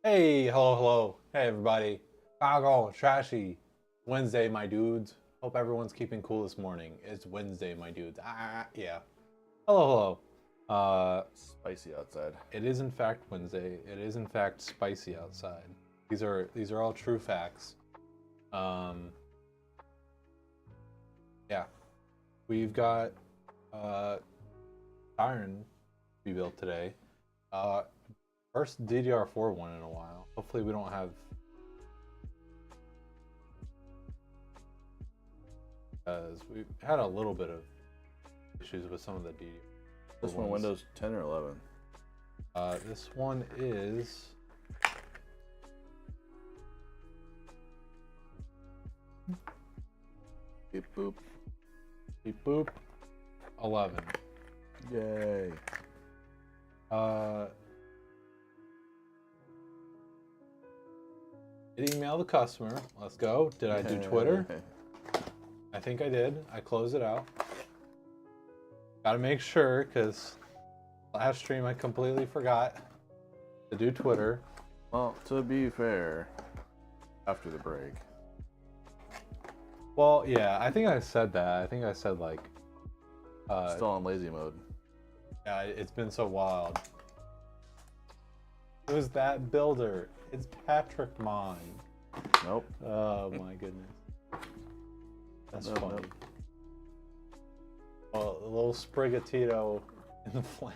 Hey, hello, hello. Hey, everybody. Chicago, trashy. Wednesday, my dudes. Hope everyone's keeping cool this morning. It's Wednesday, my dudes. Yeah. Hello, hello. Spicy outside. It is in fact Wednesday. It is in fact spicy outside. These are all true facts. Um, yeah. We've got Siren to be built today. Uh, First DDR4 one in a while. Hopefully we don't have because we've had a little bit of issues with some of the DDR. This one Windows 10 or 11? This one is Beep boop. beep boop 11. Yay. Did email the customer. Let's go. Did I do Twitter? I think I did. I closed it out. Gotta make sure because last stream I completely forgot to do Twitter. Well, to be fair, after the break. Well, yeah, I think I said that. I think I said like Still on lazy mode. yeah, it's been so wild. Who's that builder? It's Patrick Mine. Nope. Oh my goodness. That's Nope, funny. nope. Oh, a little sprigatito in the flame.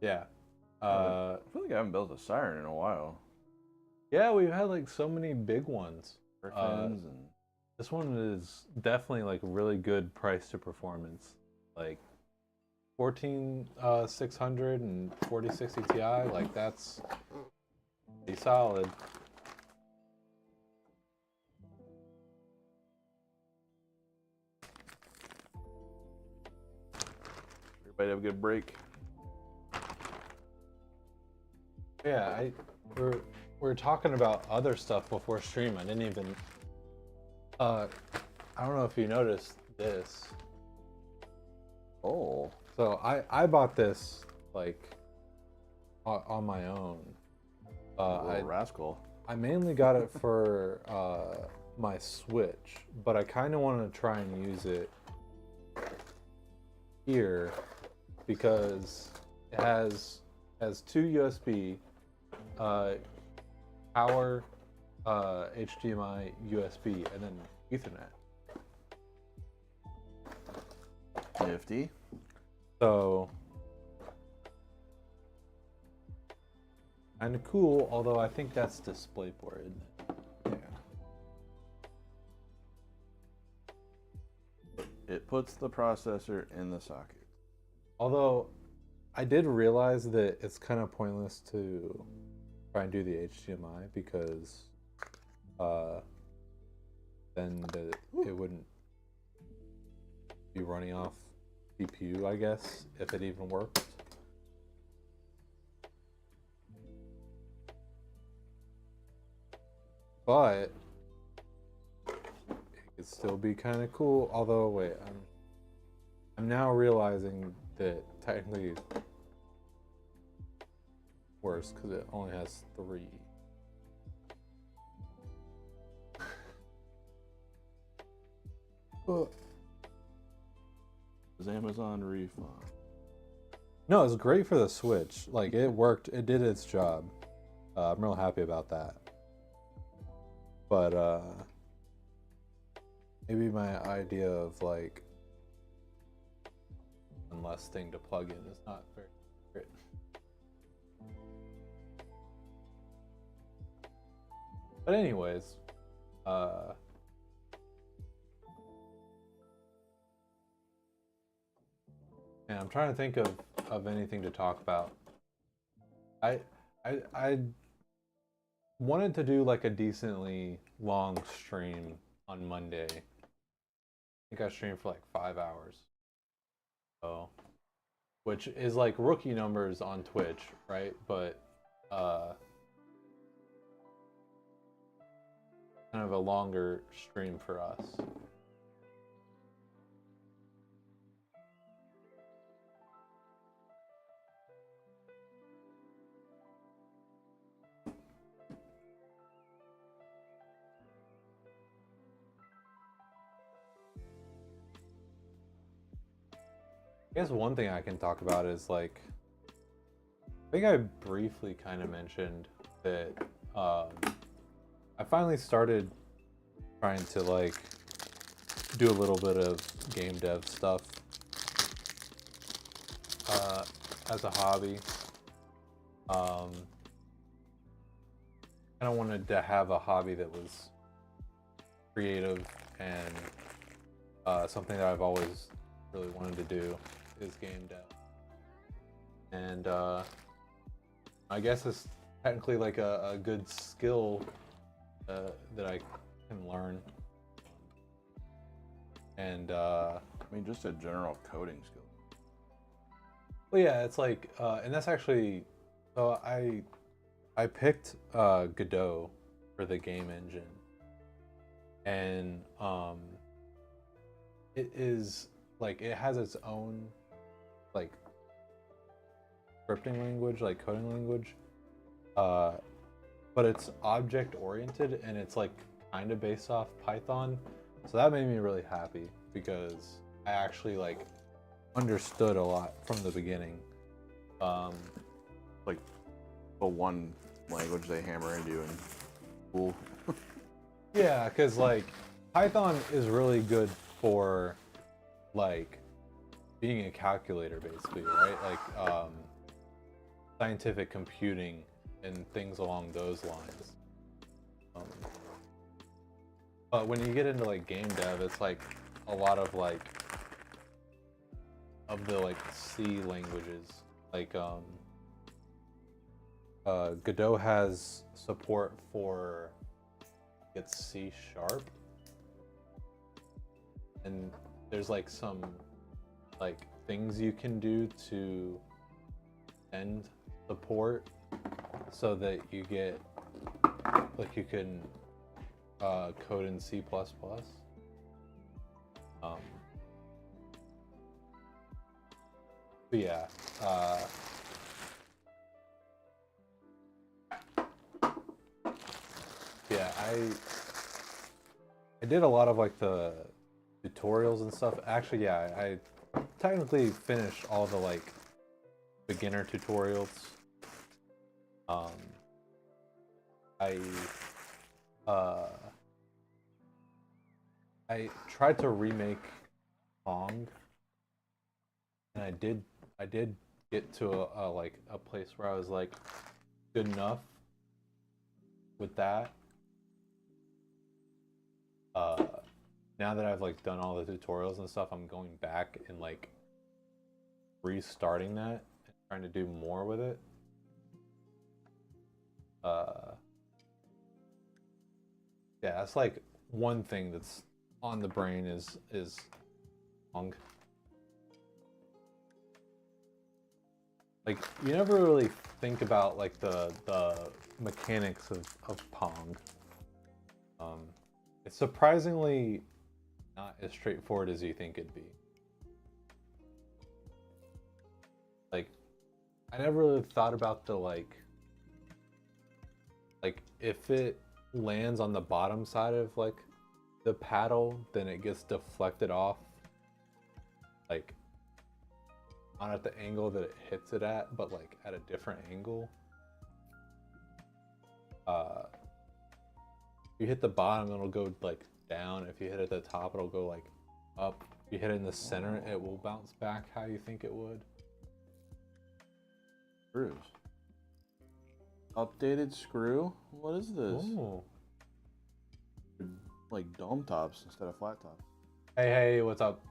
Yeah. I feel like I haven't built a Siren in a while. Yeah, we've had like so many big ones. Griffins and This one is definitely like really good price to performance. Like 14600 and 4060 Ti, like that's pretty solid. everybody have a good break. Yeah, we're talking about other stuff before stream. I didn't even I don't know if you noticed this. Oh. So I bought this like on my own. Rascal. I mainly got it for my Switch, but I kind of want to try and use it here because it has two USB, power, HDMI, USB, and then Ethernet. Nifty. So kind of cool, although I think that's DisplayPort. Yeah. It puts the processor in the socket. Although I did realize that it's kind of pointless to try and do the HDMI because then it wouldn't be running off CPU, I guess, if it even worked. But it could still be kind of cool. Although, wait, I'm now realizing that technically worse because it only has 3. Amazon refund. No, it's great for the Switch. Like it worked. It did its job. I'm real happy about that. But maybe my idea of like one less thing to plug in is not very great. But anyways, and I'm trying to think of anything to talk about. I wanted to do like a decently long stream on Monday. I think I streamed for like 5 hours. So, which is like rookie numbers on Twitch, right? But kind of a longer stream for us. I guess one thing I can talk about is like, I think I briefly kind of mentioned that I finally started trying to like do a little bit of game dev stuff as a hobby. Kind of wanted to have a hobby that was creative and something that I've always really wanted to do is game dev. And I guess it's technically like a good skill that I can learn. And I mean, just a general coding skill. well, yeah, it's like, and that's actually, so I picked Godot for the game engine, and it is like it has its own like scripting language, like coding language, but it's object oriented and it's like kind of based off Python, so that made me really happy because I actually like understood a lot from the beginning. Like the one language they hammer into in school. Yeah, because like Python is really good for like being a calculator, basically, right? Like scientific computing and things along those lines. But when you get into like game dev, it's like a lot of like of the like C languages. Like Godot has support for it's C sharp, and there's like some like things you can do to end support so that you get like you can code in C++. But yeah, yeah, I did a lot of like the tutorials and stuff. Actually, yeah, I technically finished all the like beginner tutorials. I I tried to remake Pong, and I did get to a like a place where I was like good enough with that. Now that I've like done all the tutorials and stuff, I'm going back and like restarting that and trying to do more with it. Yeah, that's like one thing that's on the brain is Pong. Like you never really think about like the mechanics of Pong. It's surprisingly not as straightforward as you think it'd be. Like I never really thought about the like if it lands on the bottom side of like the paddle, then it gets deflected off like not at the angle that it hits it at, but like at a different angle. If you hit the bottom, it'll go like down. If you hit it at the top, it'll go like up. If you hit it in the center, it will bounce back how you think it would. Screws. Updated screw? What is this? Ooh. Like dome tops instead of flat tops. Hey, what's up?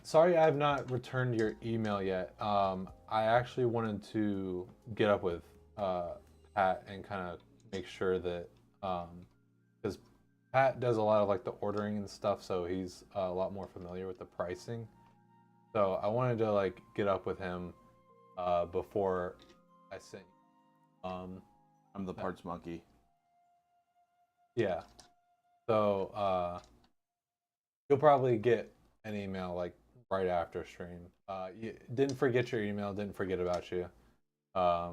Sorry I have not returned your email yet. I actually wanted to get up with Pat and kind of make sure that because Pat does a lot of like the ordering and stuff, so he's a lot more familiar with the pricing. So I wanted to like get up with him before I sent you. I'm the parts monkey. Yeah. So you'll probably get an email like right after stream. You didn't forget your email, didn't forget about you. I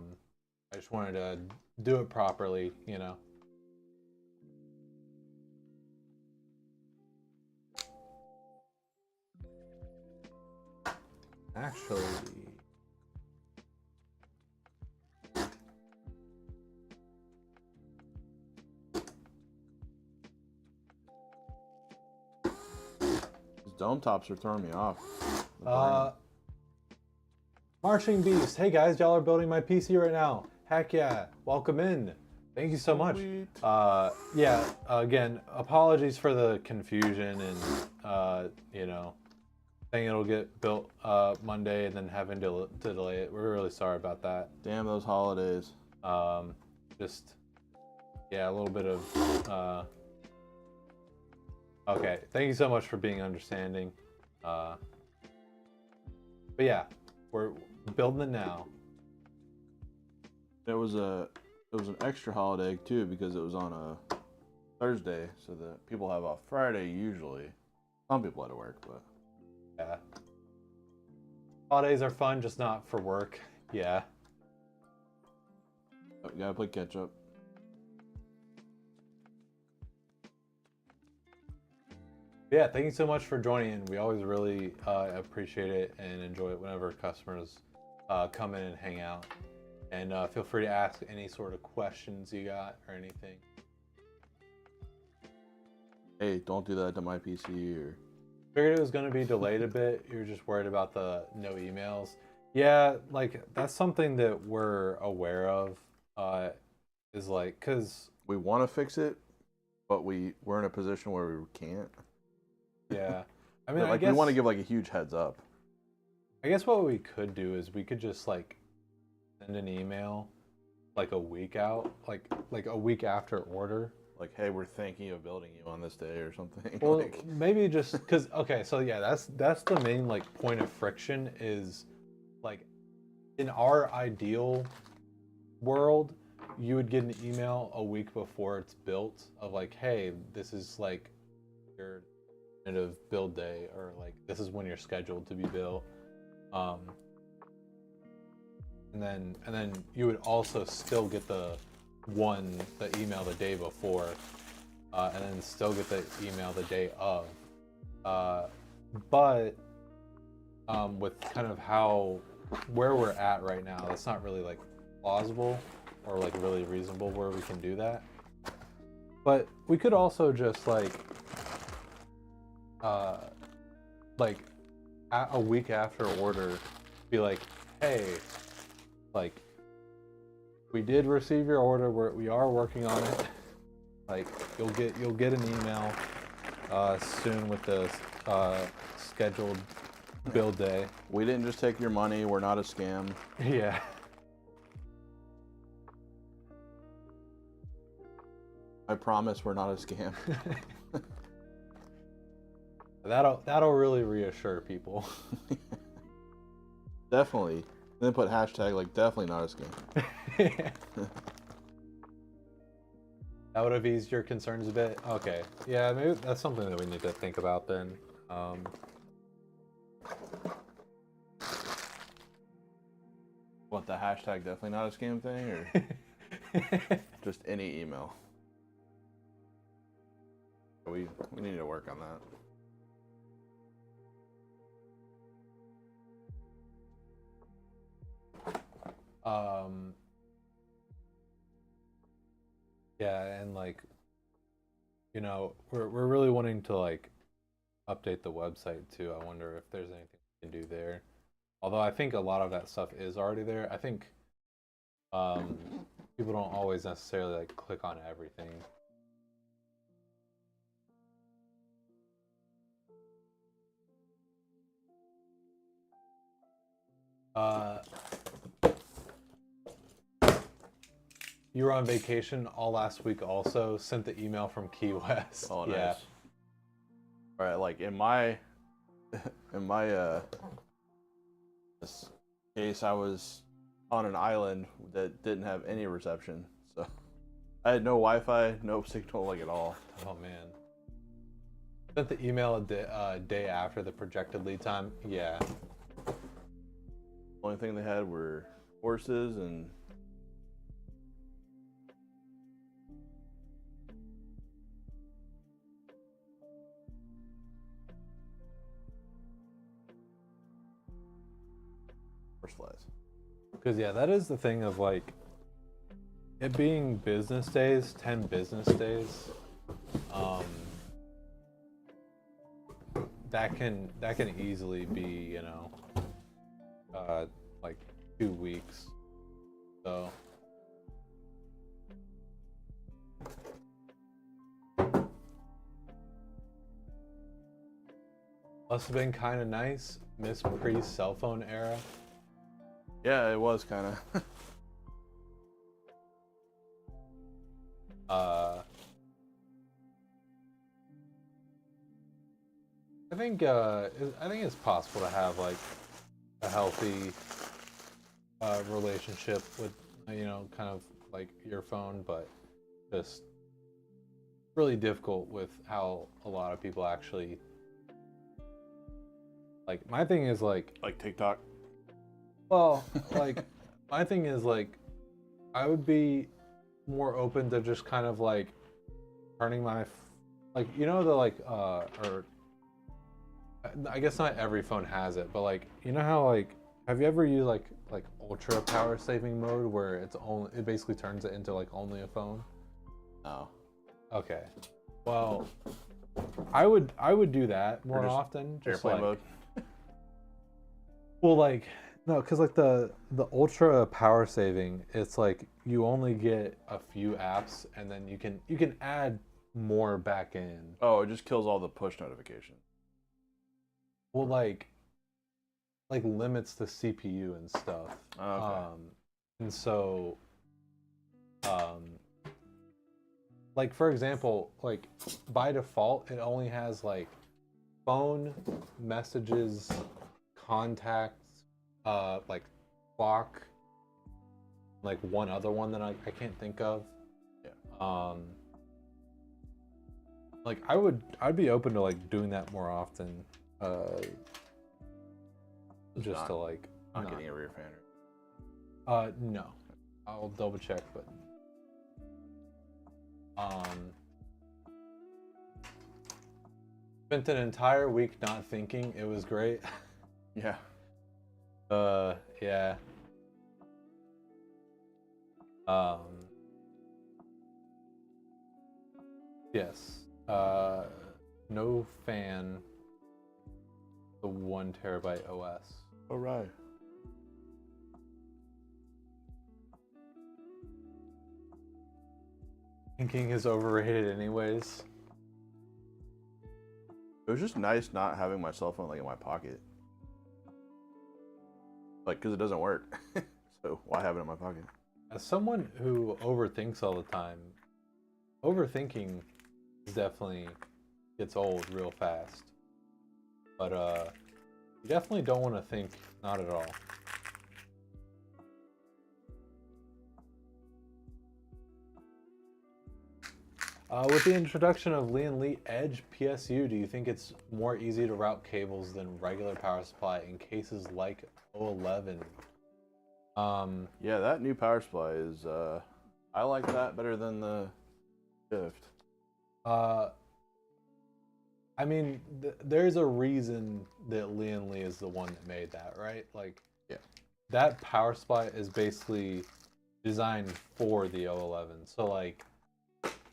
just wanted to do it properly, you know. Actually, These dome tops are throwing me off. Marching Beast. Hey guys, y'all are building my PC right now. Heck yeah, welcome in. Thank you so much. Sweet. Yeah, again, apologies for the confusion and, you know, saying it'll get built Monday and then having to delay it. We're really sorry about that. Damn those holidays. Just, yeah, a little bit of, okay, thank you so much for being understanding. But yeah, we're building it now. It was an extra holiday too because it was on a Thursday, so that people have off Friday usually. Some people had to work, but Yeah. Holidays are fun, just not for work. Yeah. oh, you gotta play catch up. Yeah, thank you so much for joining in. We always really appreciate it and enjoy it whenever customers come in and hang out. And feel free to ask any sort of questions you got or anything. Hey, don't do that to my PC or. Figured it was going to be delayed a bit. You're just worried about the no emails. Yeah, like that's something that we're aware of. Is like, cause We want to fix it, but we're in a position where we can't. yeah, I mean, Like I guess we want to give like a huge heads up. I guess what we could do is we could just like send an email like a week out, like a week after order. Like, hey, we're thinking of building you on this day or something. Well, like, maybe just because okay, so yeah, that's the main like point of friction is like in our ideal world, you would get an email a week before it's built of like, hey, this is like your tentative build day, or like this is when you're scheduled to be built. And then you would also still get the email the day before, and then still get the email the day of. But with kind of where we're at right now, that's not really like plausible or like really reasonable where we can do that. But we could also just like a week after order, be like, hey, like we did receive your order. We are working on it. Like you'll get an email soon with the scheduled build day. we didn't just take your money. We're not a scam. Yeah. I promise we're not a scam. That'll really reassure people. Definitely. And then put hashtag like definitely not a scam. That would have eased your concerns a bit. Okay. Yeah, maybe that's something that we need to think about then. What, the hashtag definitely not a scam thing, or just any email? We need to work on that. Yeah, and like, you know, we're really wanting to like update the website too. I wonder if there's anything we can do there. Although I think a lot of that stuff is already there. I think people don't always necessarily like click on everything. You were on vacation all last week also. Sent the email from Key West. Oh, nice. Yeah. All right, like in my this case, I was on an island that didn't have any reception, so I had no Wi-Fi, no signal, like at all. Oh man. Sent the email a day after the projected lead time. Yeah. Only thing they had were horses and flies. Because yeah, that is the thing of like it being business days, 10 business days. That can easily be, you know, like 2 weeks. So must have been kind of nice. Miss pre-cell phone era. Yeah, it was kind of. I think it's possible to have like a healthy relationship with, you know, kind of like your phone, but just really difficult with how a lot of people actually like. My thing is like TikTok. well, like my thing is like I would be more open to just kind of like turning my like, you know, the like or I guess not every phone has it, but like, you know how like, have you ever used like ultra power saving mode where it basically turns it into like only a phone? No. Okay. Well, I would do that more just often. Just Airplane like, mode. well, like no, because like the ultra power saving, it's like you only get a few apps, and then you can add more back in. Oh, it just kills all the push notifications. Well, like limits the CPU and stuff. Okay. And so, um, like for example, like by default, it only has like phone, messages, contacts, like clock, like one other one that I can't think of. Yeah. Like I'd be open to like doing that more often. Just to like not getting a rear fan. No, I'll double check, but spent an entire week not thinking. It was great. Yeah. Yeah. Yes. No fan. The 1 terabyte OS. All right. Thinking is overrated, anyways. It was just nice not having my cell phone like in my pocket. Like, because it doesn't work. So why have it in my pocket? As someone who overthinks all the time, overthinking definitely gets old real fast. But you definitely don't want to think not at all. With the introduction of Lee Edge PSU, do you think it's more easy to route cables than regular power supply in cases like 011? Yeah, that new power supply is. I like that better than the Shift. I mean, there's a reason that Lee is the one that made that, right? Like, yeah, that power supply is basically designed for the 011. So like,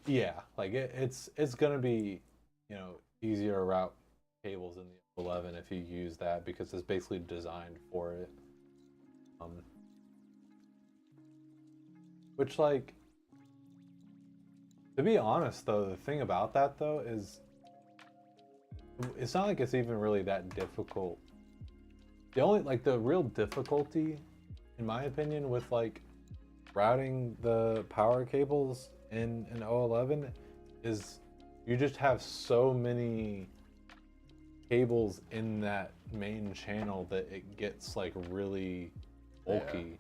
yeah, like it's gonna be, you know, easier to route cables in the 11 if you use that because it's basically designed for it. Which, like, to be honest though, the thing about that though is it's not like it's even really that difficult. The only, like, the real difficulty, in my opinion, with like routing the power cables in an 011 is you just have so many cables in that main channel that it gets like really bulky.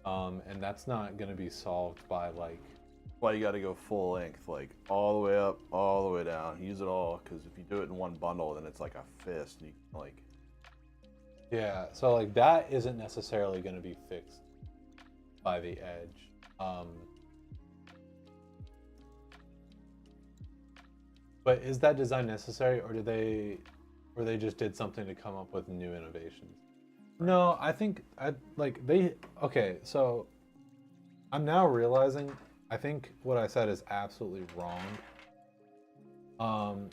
Yeah. And that's not going to be solved by like, why you got to go full length, like all the way up, all the way down, use it all, because if you do it in one bundle, then it's like a fist. And you can, like, yeah, so like that isn't necessarily going to be fixed by the Edge. But is that design necessary, or they just did something to come up with new innovations? No, I think I like they. Okay, so I'm now realizing I think what I said is absolutely wrong. Um,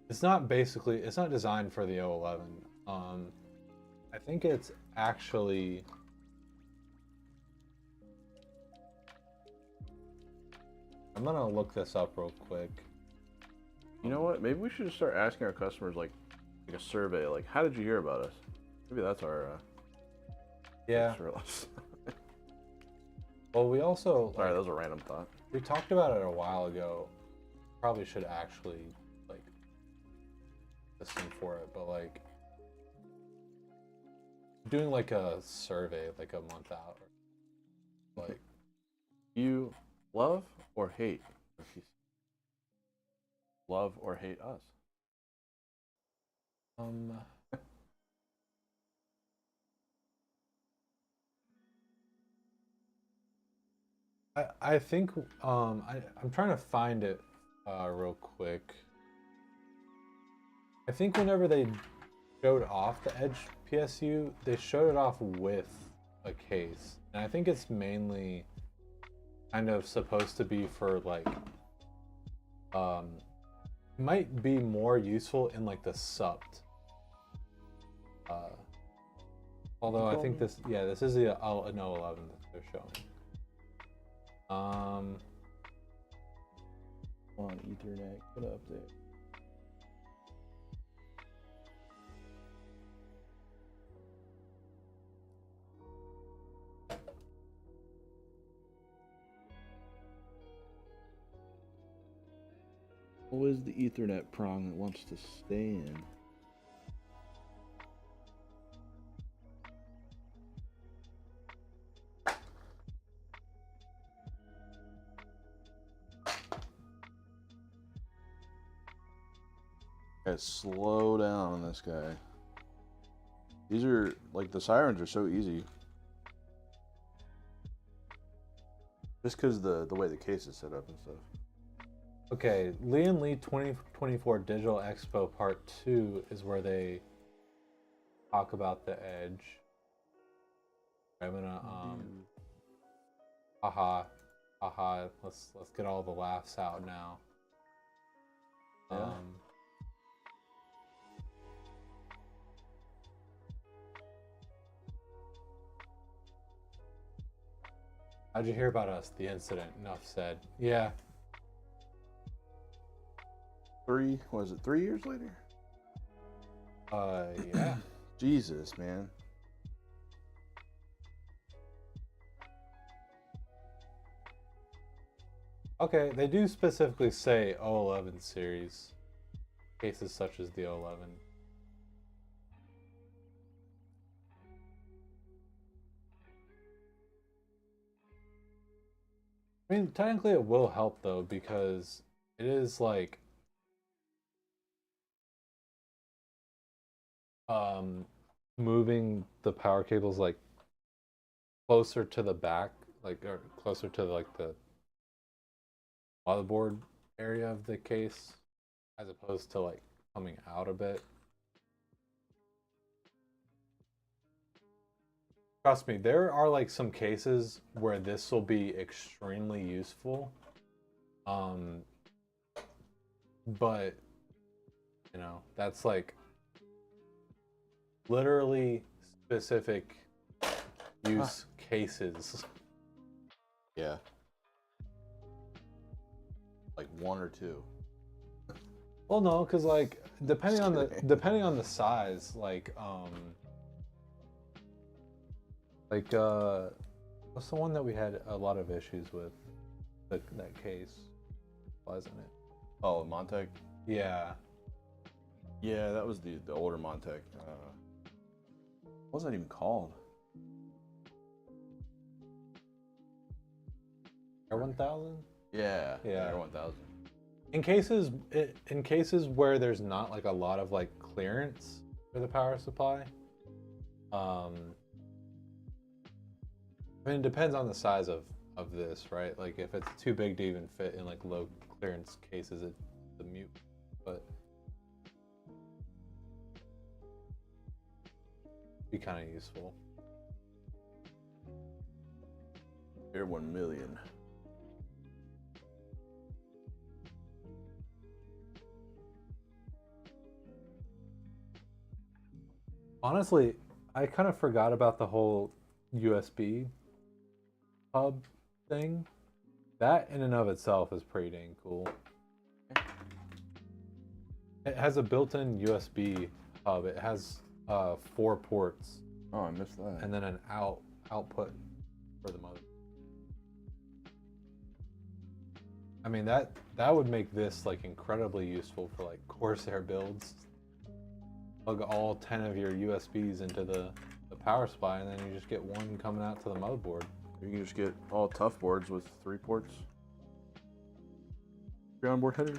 it's not designed for the O11. I think it's actually. I'm gonna look this up real quick. You know what? Maybe we should just start asking our customers like a survey, like how did you hear about us? Maybe that's our Yeah. service. Well, we also Sorry, like that was a random thought. we talked about it a while ago. Probably should actually like listen for it, but like doing like a survey like a month out, like You love or hate? Love or hate us? um I think I'm trying to find it real quick. I think whenever they showed off the Edge PSU, they showed it off with a case. And I think it's mainly kind of supposed to be for like um might be more useful in like the subbed. Uh although I think this this is the an O11 that they're showing. Um On Ethernet, get up there. What is the Ethernet prong that wants to stay in? Guys, slow down on this guy. These are like the sirens are so easy. Just because the way the case is set up and stuff. Okay, Lee and Lee 2024 Digital Expo Part 2 is where they talk about the Edge. I'm gonna haha let's get all the laughs out now. Yeah. How'd you hear about us? The incident. Enough said. Yeah. Was it 3 years later? Yeah. Jesus, man. Okay, they do specifically say O11 series. Cases such as the O11. I mean, technically it will help though, because it is like moving the power cables like closer to the back, like or closer to like the motherboard area of the case, as opposed to like coming out a bit. Trust me, there are like some cases where this will be extremely useful. But you know, that's like literally specific use cases. Yeah. Like one or two. Well, no, because like depending on the size, what's the one that we had a lot of issues with? That case, wasn't it? Oh, Montec? Yeah. Yeah, that was the older Montec. What was that even called? Air 1000. Yeah. Yeah. Air 1000. In cases where there's not like a lot of like clearance for the power supply, I mean, it depends on the size of this, right? Like if it's too big to even fit in like low clearance cases, it's the mute. But Be kind of useful. Air 1 million. Honestly, I kind of forgot about the whole USB hub thing. That in and of itself is pretty dang cool. It has a built-in USB hub. It has 4 ports. Oh, I missed that. And then an output for the mother. I mean that would make this like incredibly useful for like Corsair builds. Plug all 10 of your USBs into the power supply, and then you just get one coming out to the motherboard. You can just get all tough boards with 3 ports. 3 onboard headers.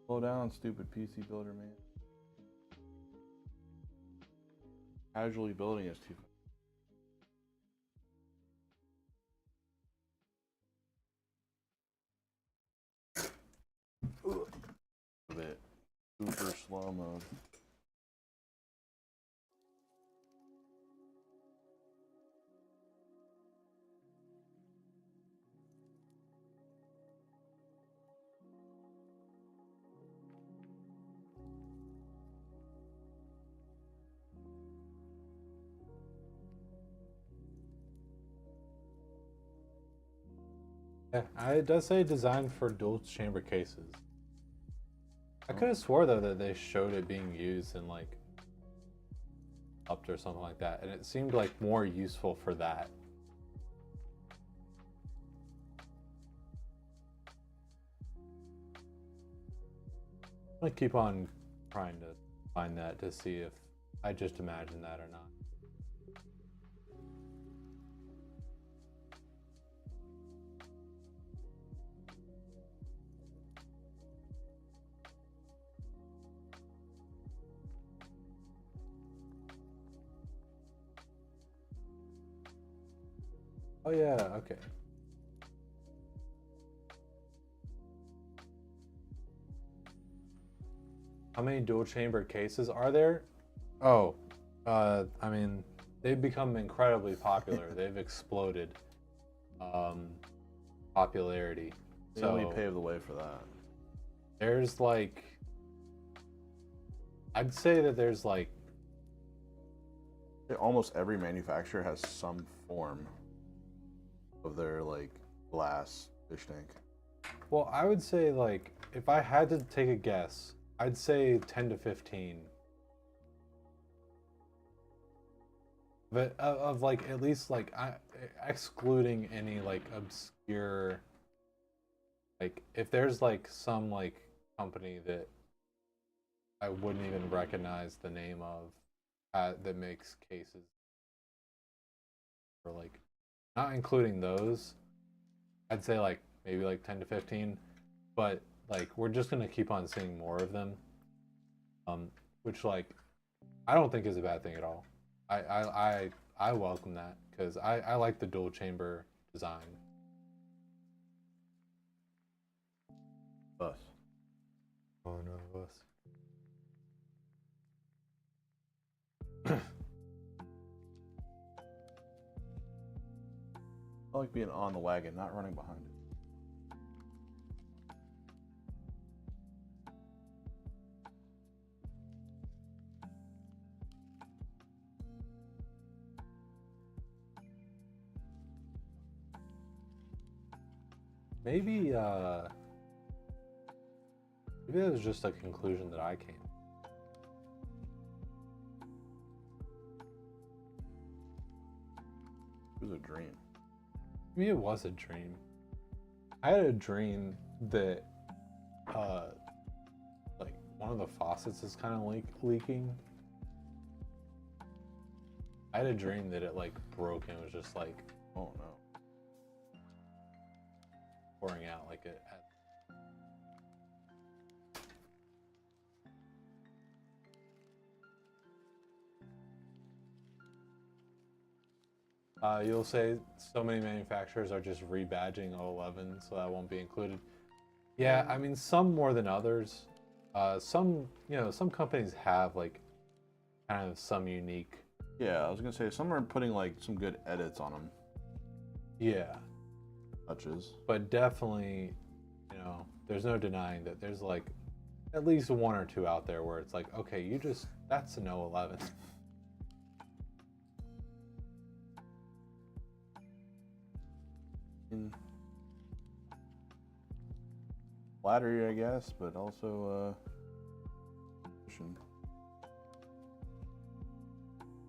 Slow down, stupid PC builder, man. Casually building is too. A bit super slow mode. Yeah, it does say designed for dual chamber cases. I could have swore though that they showed it being used in like up or something like that, and it seemed like more useful for that. I'm gonna keep on trying to find that to see if I just imagined that or not. Oh yeah, okay. How many dual chamber cases are there? Oh, I mean, they've become incredibly popular. They've exploded popularity. They only paved the way for that. There's like, I'd say that there's like, Almost every manufacturer has some form of their like glass fish tank. well, I would say like, if I had to take a guess, I'd say 10 to 15. But of like at least like excluding any like obscure, like if there's like some like company that I wouldn't even recognize the name of that makes cases, or like not including those, I'd say like maybe like 10 to 15, but like we're just gonna keep on seeing more of them, which like I don't think is a bad thing at all. I welcome that because I like the dual chamber design. Bus. Oh no, us. I like being on the wagon, not running behind it. Maybe maybe that was just a conclusion that I came. It was a dream. Maybe it was a dream. I had a dream that like one of the faucets is kind of leaking. I had a dream that it like broke and was just like Oh no. pouring out like it. You'll say so many manufacturers are just rebadging 011, so that won't be included. Yeah, I mean, some more than others. Some, some companies have like kind of some unique. Yeah, I was gonna say some are putting like some good edits on them. Yeah, Touches. but definitely, there's no denying that there's like at least one or two out there where it's like, okay, that's an 011. Flattery, I guess, but also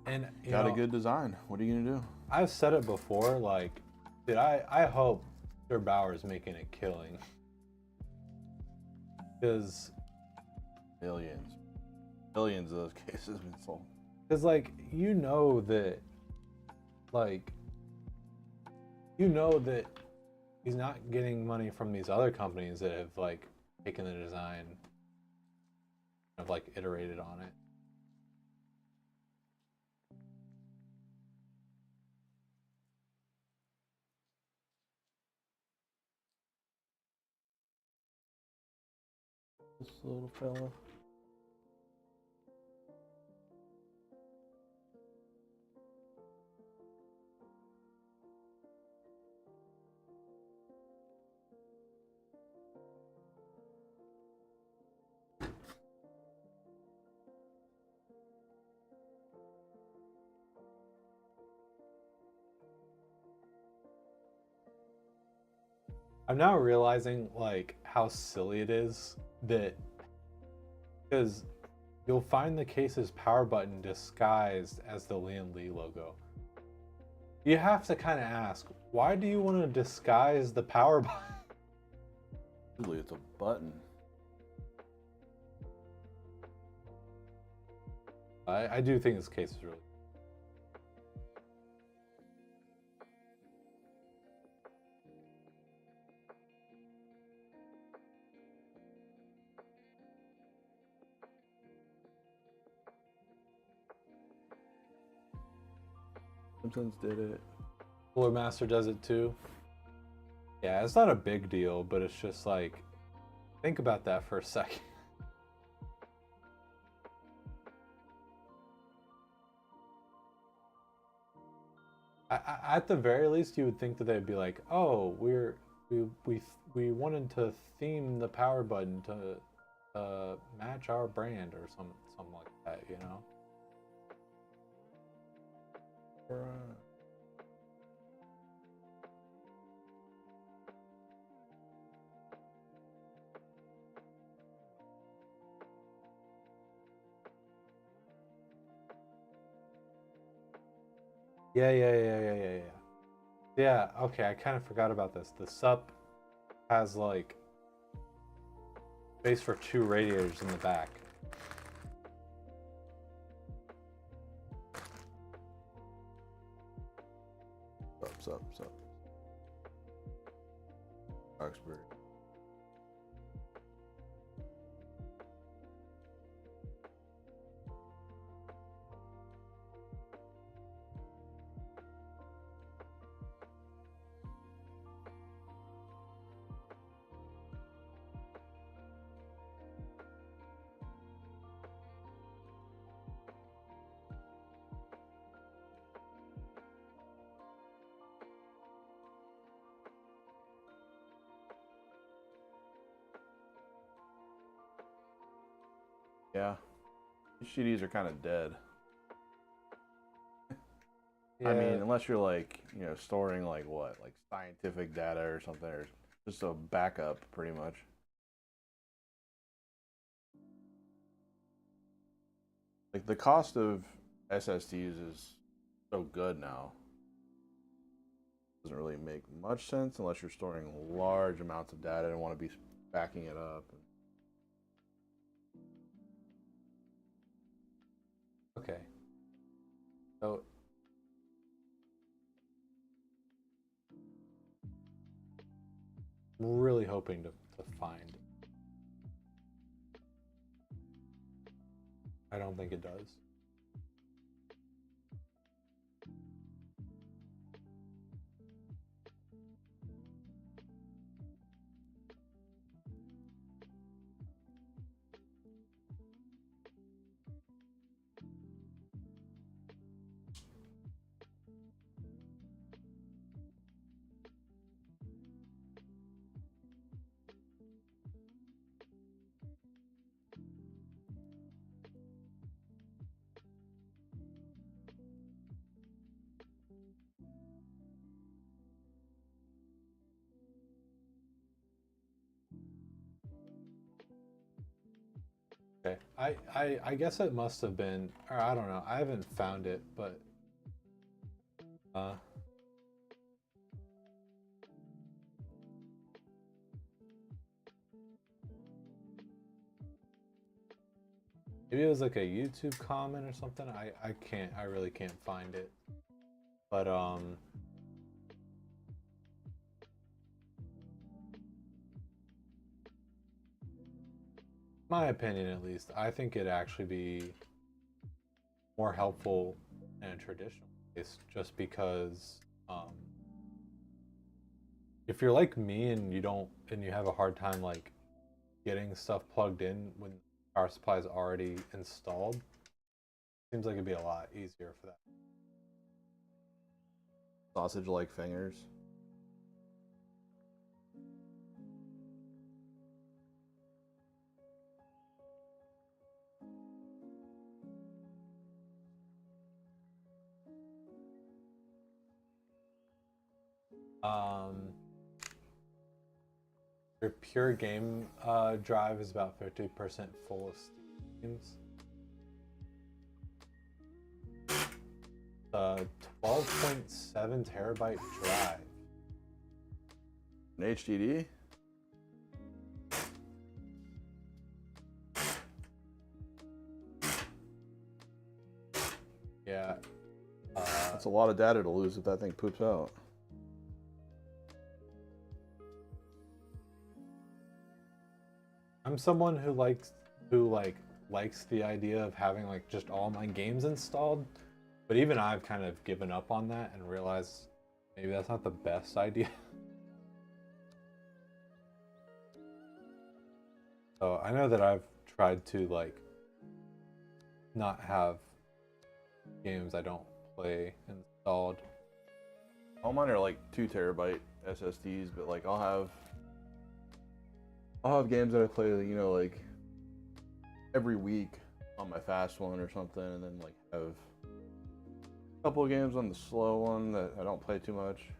And got a good design. What are you gonna do? I've said it before, like, dude, I hope Sir Bauer's making a killing. Because Billions of those cases have been sold. Because, like, that he's not getting money from these other companies that have, like, taken the design, have, like, iterated on it. This little fella. I'm now realizing, like, how silly it is that, because you'll find the case's power button disguised as the Lian Li logo. You have to kind of ask, why do you want to disguise the power button? Usually it's a button. I do think this case is really. Simpsons did it. Cooler Master does it too. Yeah, it's not a big deal, but it's just like, think about that for a second. At the very least, you would think that they'd be like, "Oh, we wanted to theme the power button to match our brand or something like that," you know? Yeah. Yeah, okay, I kind of forgot about this. The SUP has like space for 2 radiators in the back. Sup. Oxford. Yeah. HDDs are kind of dead. Yeah. I mean, unless you're like, storing like what? Like scientific data or something, or just a backup pretty much. Like the cost of SSDs is so good now. Doesn't really make much sense unless you're storing large amounts of data and want to be backing it up. Okay. So I'm really hoping to find. I don't think it does. I guess it must have been, or I don't know. I haven't found it, but uh, maybe it was like a YouTube comment or something. I really can't find it. But my opinion at least, I think it'd actually be more helpful in a traditional case, just because if you're like me and you have a hard time like getting stuff plugged in when power supply is already installed, seems like it'd be a lot easier for that. Sausage like fingers. Um, your pure game drive is about 50% full of Steam games. 12.7 terabyte drive. An HDD? Yeah. That's a lot of data to lose if that thing poops out. I'm someone who likes the idea of having like just all my games installed, but even I've kind of given up on that and realized maybe that's not the best idea. So I know that I've tried to like not have games I don't play installed. All mine are like 2 terabyte SSDs, but like I'll have games that I play, you know, like every week on my fast one or something, and then like have a couple of games on the slow one that I don't play too much.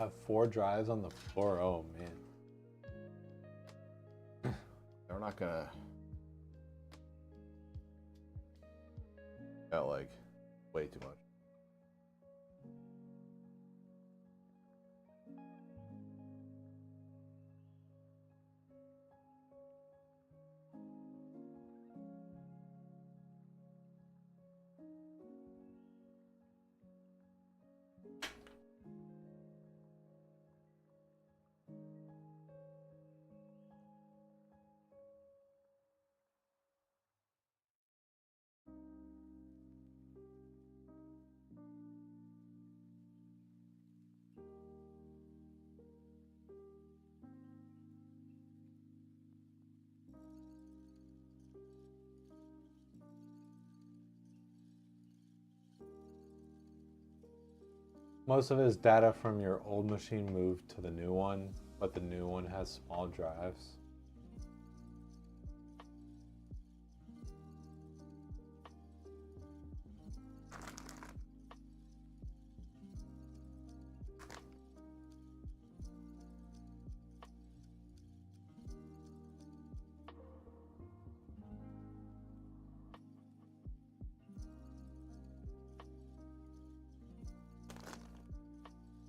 I have 4 drives on the floor. Oh man. They're not gonna got like way too much. Most of his data from your old machine moved to the new one, but the new one has small drives.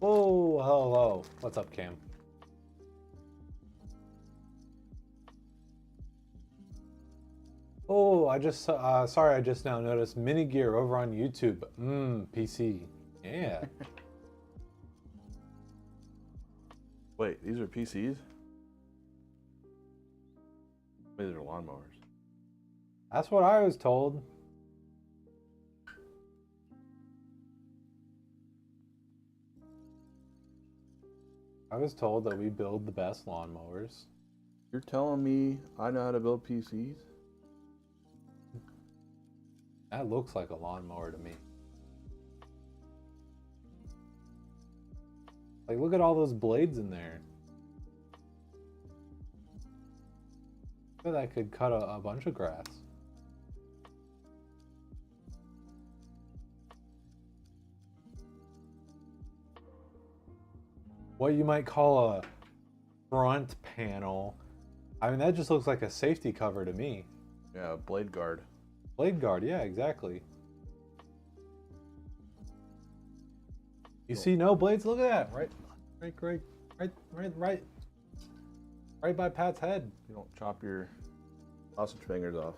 Oh, hello. What's up, Cam? Oh, sorry, I just now noticed Mini Gear over on YouTube. PC. Yeah. Wait, these are PCs? Wait, these are lawnmowers. That's what I was told. I was told that we build the best lawnmowers. You're telling me I know how to build PCs? That looks like a lawnmower to me. Like, look at all those blades in there. That could cut a bunch of grass. What you might call a front panel. I mean, that just looks like a safety cover to me. Yeah, blade guard. Blade guard, yeah, exactly. You see no blades? Look at that. Right by Pat's head. You don't chop your sausage fingers off.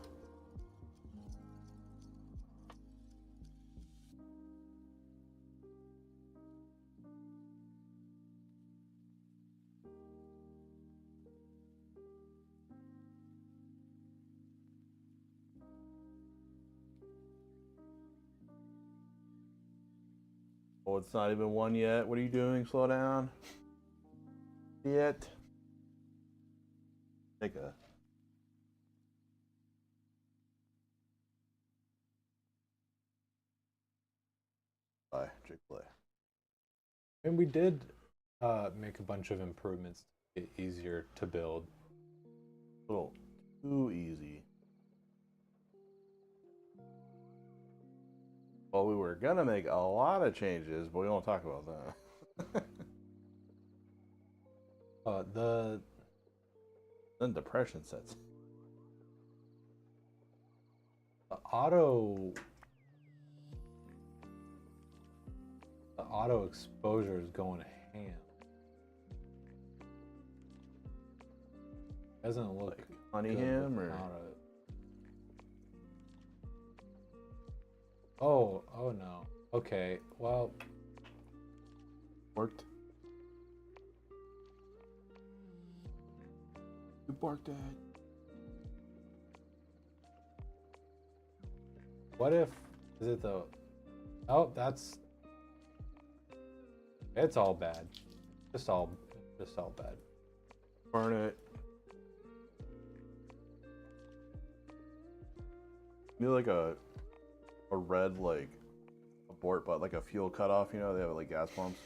Oh, it's not even one yet. What are you doing? Slow down. Yet. Take a. Bye, Chick-fil-A. And we did make a bunch of improvements to make it easier to build. A little too easy. Well, we were gonna make a lot of changes, but we won't talk about that. The Then depression sets. the auto the auto exposure is going ham. Doesn't look Like honey good ham or without it. Oh no. Okay, well, worked. You barked at. what if is it the oh that's it's all bad. Just all bad. Burn it. You need like a red like abort but like a fuel cutoff, you know, they have like gas pumps.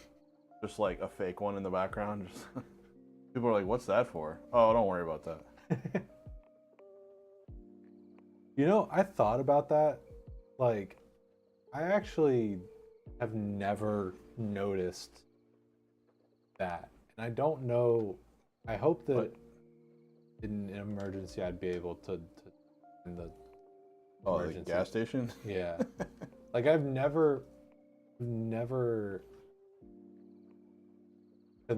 Just like a fake one in the background. Just people are like, what's that for? Oh, don't worry about that. You know, I thought about that. Like, I actually have never noticed that. And I don't know. I hope that What? in an emergency I'd be able to in the Oh, like emergency. gas station? Yeah. Like I've never been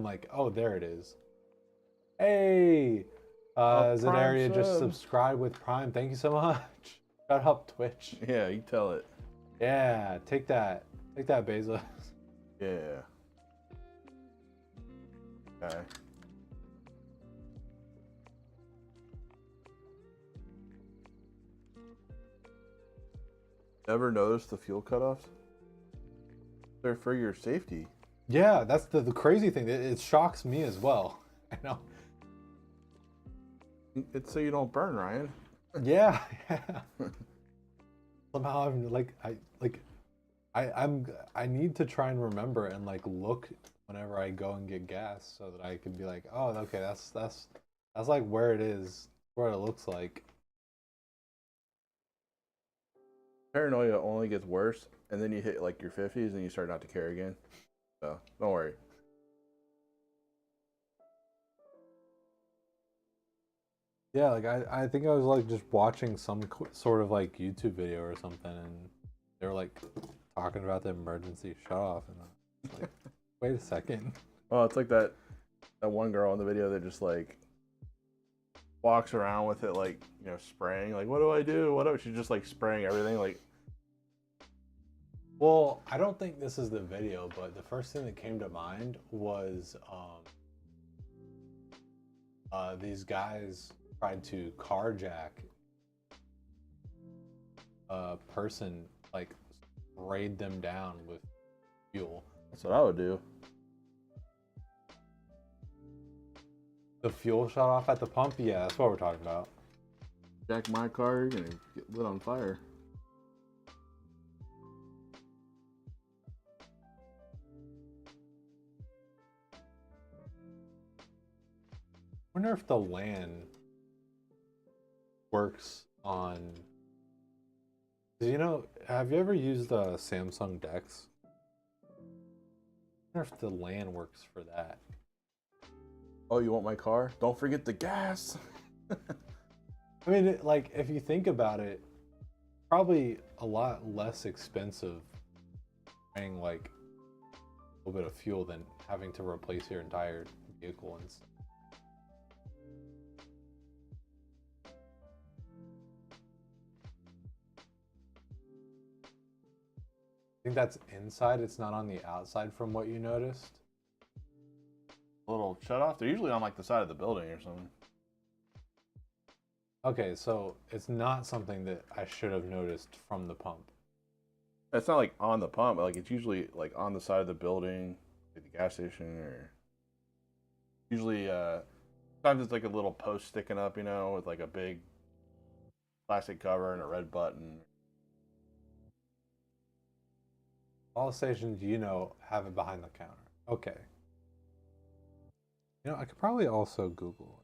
like, oh, there it is. Hey, is an area just subscribe with Prime. Thank you so much. Shut up, Twitch. Yeah, you tell it. Yeah, take that, Bezos. Yeah. Okay. Ever noticed the fuel cutoffs? They're for your safety. Yeah, that's the crazy thing. It shocks me as well. I know. It's so you don't burn, Ryan. Yeah, yeah. Somehow I need to try and remember and like look whenever I go and get gas so that I can be like, oh, okay, that's like where it is, what it looks like. Paranoia only gets worse, and then you hit like your 50s and you start not to care again. So don't worry. Yeah, like I think I was like just watching some sort of like YouTube video or something, and they were like talking about the emergency shut off, and I was like, wait a second. Oh, it's like that one girl in the video that just like walks around with it like, you know, spraying. Like, what do I do? What do she's just like spraying everything like. Well, I don't think this is the video, but the first thing that came to mind was these guys tried to carjack a person, like sprayed them down with fuel. That's what I would do. The fuel shut off at the pump? Yeah, that's what we're talking about. Jack my car, you're gonna get lit on fire. I wonder if the LAN works on. 'Cause, you know, have you ever used the Samsung Dex? I wonder if the LAN works for that. Oh, you want my car? Don't forget the gas. I mean, like if you think about it, probably a lot less expensive paying like a little bit of fuel than having to replace your entire vehicle and stuff. I think that's inside. It's not on the outside from what you noticed. A little shut off. They're usually on like the side of the building or something. Okay, so it's not something that I should have noticed from the pump. It's not like on the pump, but like it's usually like on the side of the building, like the gas station, or usually sometimes it's like a little post sticking up, you know, with like a big plastic cover and a red button. All stations, you know, have it behind the counter. Okay. You know, I could probably also Google it.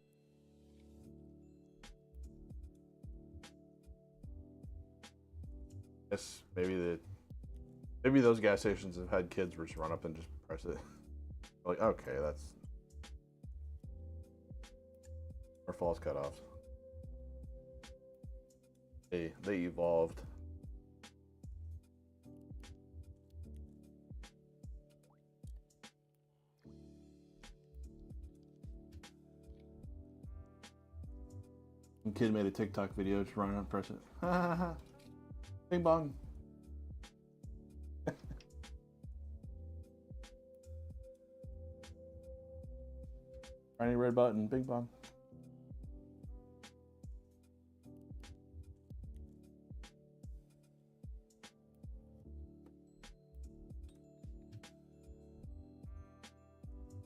Guess maybe those gas stations have had kids where just run up and just press it. Like, okay, that's or false cutoffs. They evolved. Some kid made a TikTok video just running up and press it. Ha ha ha. Bing bong. Tiny red button, bing bong.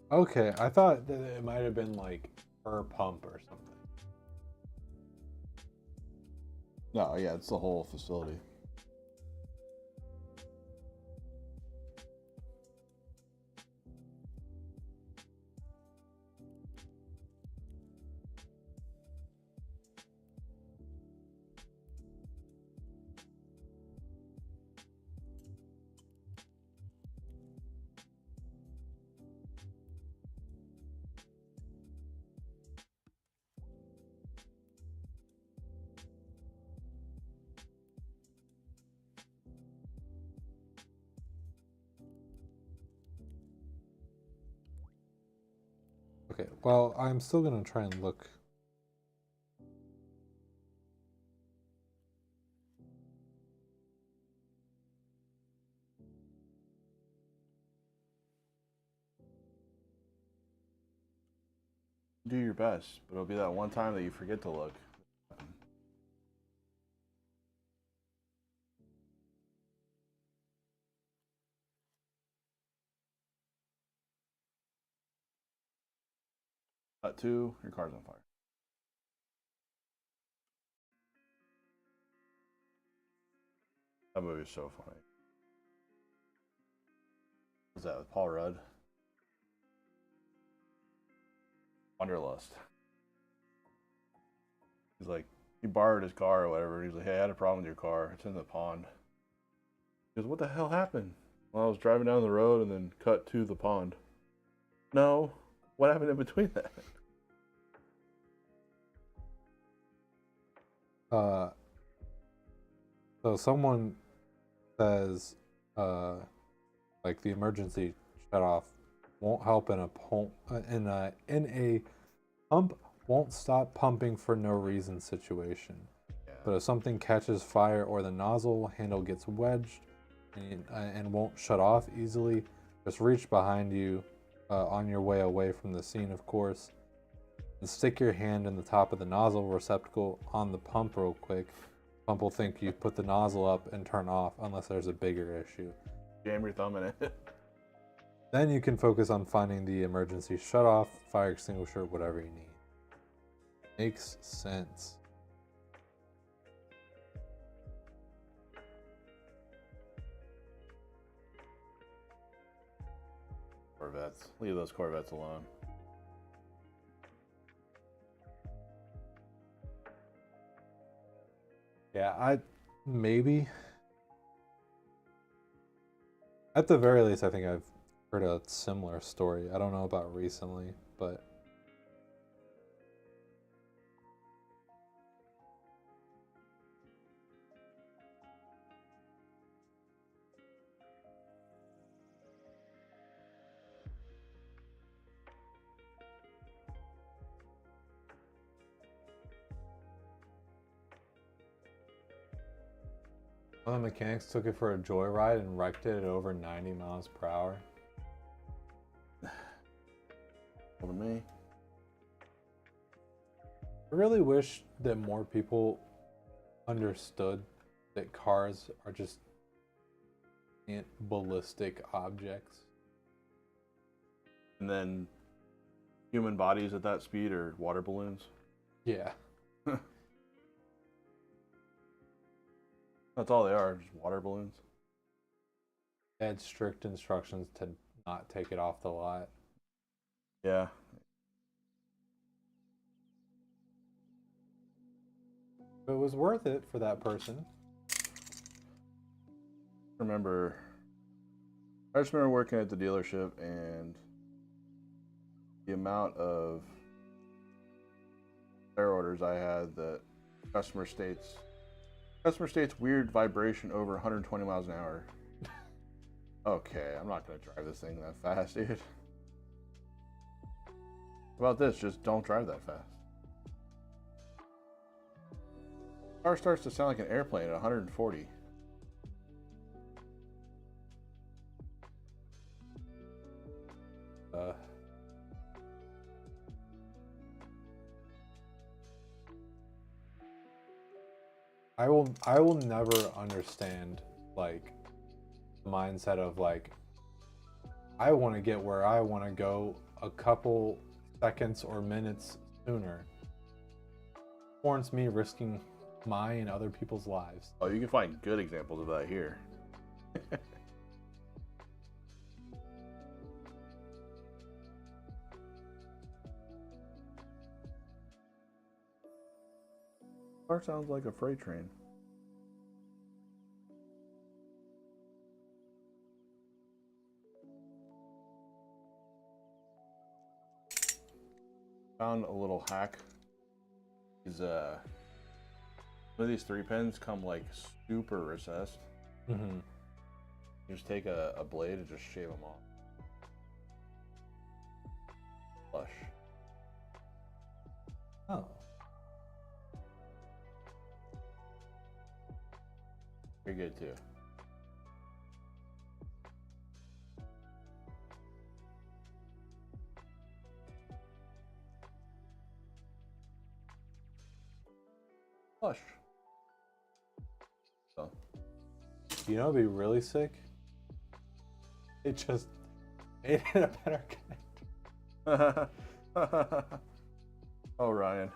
Okay, I thought that it might have been like per pump or something. No, yeah, it's the whole facility. Okay, well, I'm still gonna try and look. Do your best, but it'll be that one time that you forget to look. Cut two, your car's on fire. That movie is so funny. What's that with Paul Rudd? Wanderlust. He's like, he borrowed his car or whatever. He's like, hey, I had a problem with your car. It's in the pond. He goes, what the hell happened? Well, I was driving down the road and then cut to the pond. No. What happened in between that? So someone says, like the emergency shut off won't help in a pump won't stop pumping for no reason situation. Yeah. But if something catches fire or the nozzle handle gets wedged and won't shut off easily, just reach behind you on your way away from the scene, of course, and stick your hand in the top of the nozzle receptacle on the pump real quick. Pump will think you put the nozzle up and turn off unless there's a bigger issue. Jam your thumb in it. Then you can focus on finding the emergency shutoff, fire extinguisher, whatever you need. Makes sense. Corvettes. Leave those Corvettes alone. Yeah, maybe. At the very least, I think I've heard a similar story. I don't know about recently, but One of the mechanics took it for a joyride and wrecked it at over 90 miles per hour. Well, to me, I really wish that more people understood that cars are just ballistic objects. and then human bodies at that speed are water balloons. Yeah. That's all they are, just water balloons. They had strict instructions to not take it off the lot. Yeah. But it was worth it for that person. I just remember working at the dealership and the amount of spare orders I had that customer states weird vibration over 120 miles an hour. Okay, I'm not gonna drive this thing that fast, dude. How about this? Just don't drive that fast. Car starts to sound like an airplane at 140. I will never understand like the mindset of like I want to get where I want to go a couple seconds or minutes sooner. Warrants me risking my and other people's lives. Oh, you can find good examples of that here. Car sounds like a freight train. Found a little hack. Is some of these 3-pins come like super recessed. Mm-hmm. You just take a blade and just shave them off. Flush. Oh. Pretty good too. Flush. So. You know, it'd be really sick. It just made it a better connect. Oh, Ryan.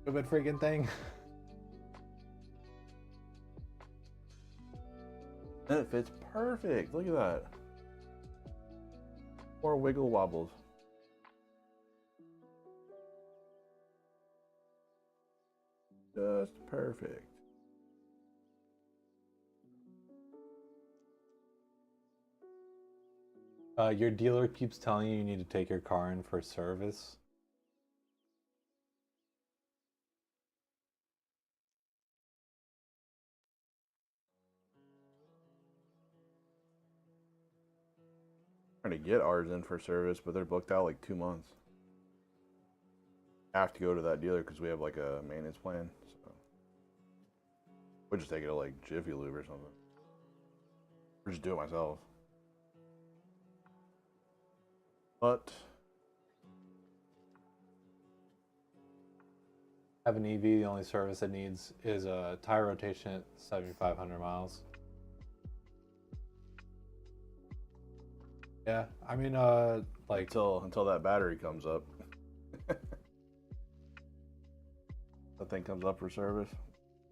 Stupid freaking thing. And it fits perfect. Look at that. More wiggle wobbles. Just perfect. Your dealer keeps telling you need to take your car in for service. Trying to get ours in for service, but they're booked out like 2 months. I have to go to that dealer because we have like a maintenance plan. So we'll just take it to like Jiffy Lube or something. Or just do it myself. But Have an EV, the only service it needs is a tire rotation at 7,500 miles. Yeah, I mean, like until that battery comes up. That thing comes up for service.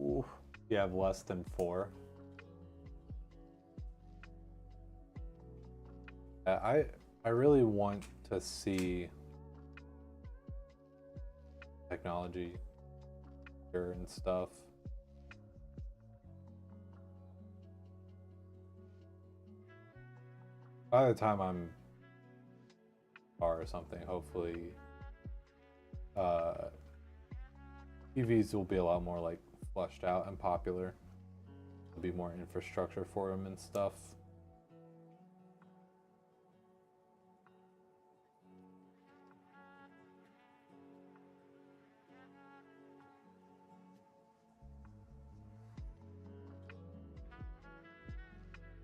Ooh. you have less than 4. I really want to see technology here and stuff. By the time I'm car or something, hopefully EVs will be a lot more like fleshed out and popular. There'll be more infrastructure for them and stuff.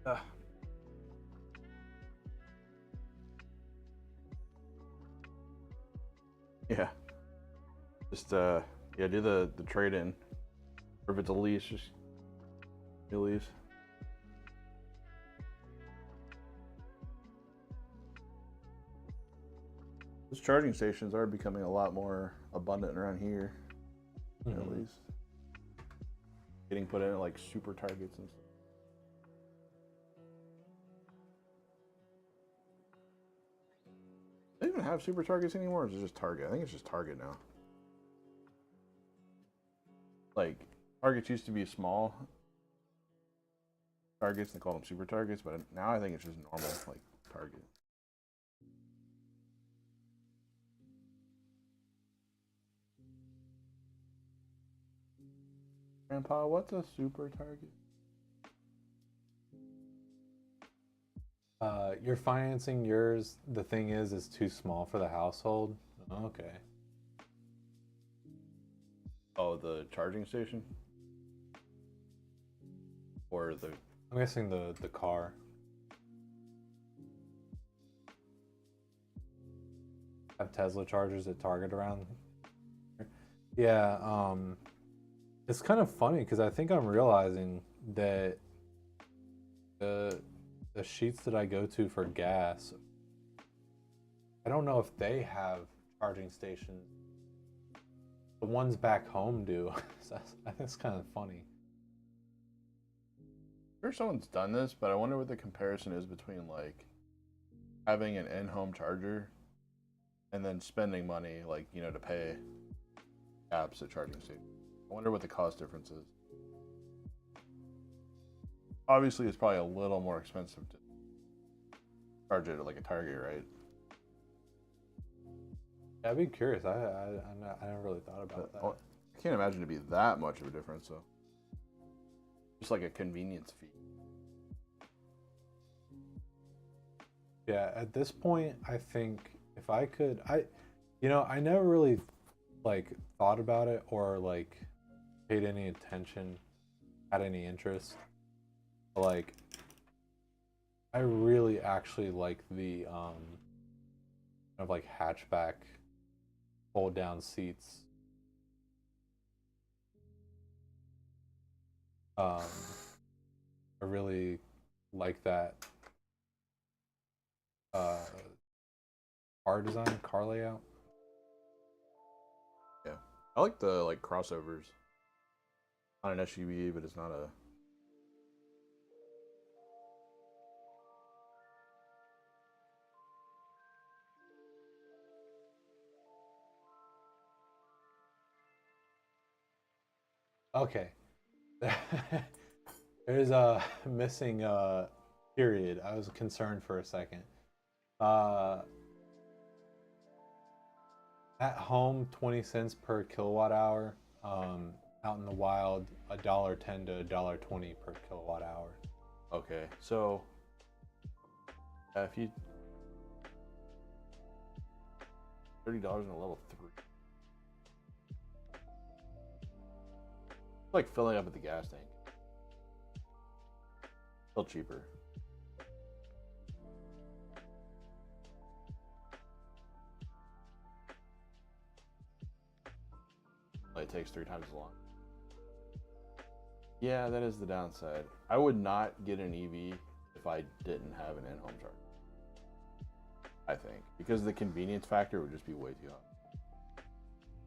Uh, yeah. Just yeah, do the trade in. Or if it's a lease, just a lease. Those charging stations are becoming a lot more abundant around here, at least. Getting put in at like super targets and stuff. Do they even have super targets anymore, or is it just Target? I think it's just Target now. Like, targets used to be small targets, they call them super targets, but now I think it's just normal, like, Target. Grandpa, what's a super target? You're financing yours. The thing is too small for the household. Okay. Oh, the charging station? Or the... I'm guessing the car. Have Tesla chargers at Target around here. Yeah, it's kind of funny because I think I'm realizing that the sheets that I go to for gas, I don't know if they have charging stations. The ones back home do. So I think it's kind of funny. I'm sure someone's done this, but I wonder what the comparison is between, like, having an in-home charger and then spending money, like, you know, to pay apps at charging stations. I wonder what the cost difference is. Obviously, it's probably a little more expensive to charge it at like a Target, right? Yeah, I'd be curious. I never really thought about that. I can't imagine it to be that much of a difference, though. Just like a convenience fee. Yeah, at this point, I think if I could, I never really like thought about it or like paid any attention, had any interest. But, like, I really actually like the kind of like hatchback fold down seats. I really like that uh car design, car layout. Yeah, I like the like crossovers. Not an SUV, but it's not a. Okay. There's a missing period. I was concerned for a second. Uh at home 20 cents per kilowatt hour. Out in the wild, $1.10 to $1.20 per kilowatt hour. Okay, so if you $30 in a level 3, like filling up at the gas tank. Still cheaper. It takes 3 times as long. Yeah, that is the downside. I would not get an EV if I didn't have an in-home charger. I think because the convenience factor would just be way too high.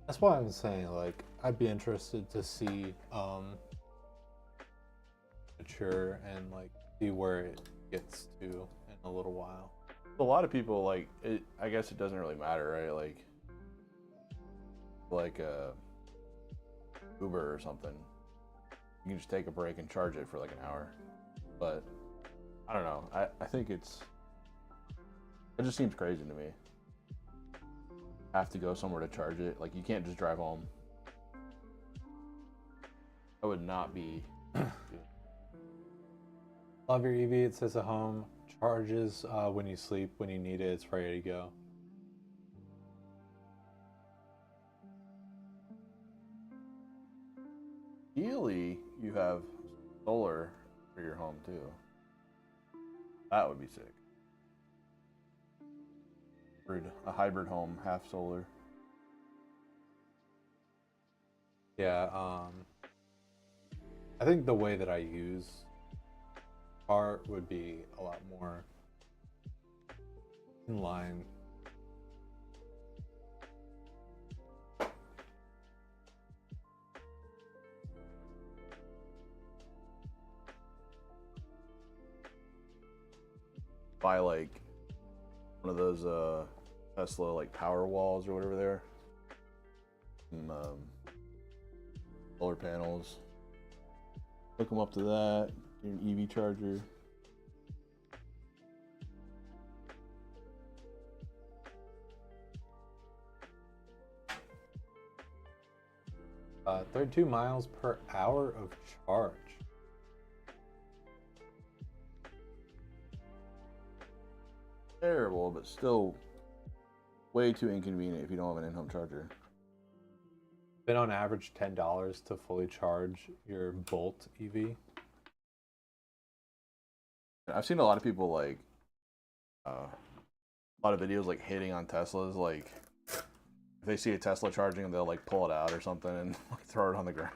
That's why I'm saying, like, I'd be interested to see mature and like see where it gets to in a little while. A lot of people like it. I guess it doesn't really matter, right? Like Uber or something. You can just take a break and charge it for like an hour. But I don't know. I think it just seems crazy to me. Have to go somewhere to charge it. Like you can't just drive home. That would not be. Love your EV. It says at home. Charges when you sleep. When you need it, it's ready to go. Ideally, you have solar for your home too. That would be sick. A hybrid home, half solar. Yeah, I think the way that I use art would be a lot more in line. Buy like one of those Tesla like power walls or whatever they're. Some solar panels. Hook them up to that. Get an EV charger. 32 miles per hour of charge. Terrible, but still way too inconvenient if you don't have an in-home charger. Been on average $10 to fully charge your Bolt EV. I've seen a lot of people like a lot of videos like hitting on Teslas. Like if they see a Tesla charging, they'll like pull it out or something and like, throw it on the ground.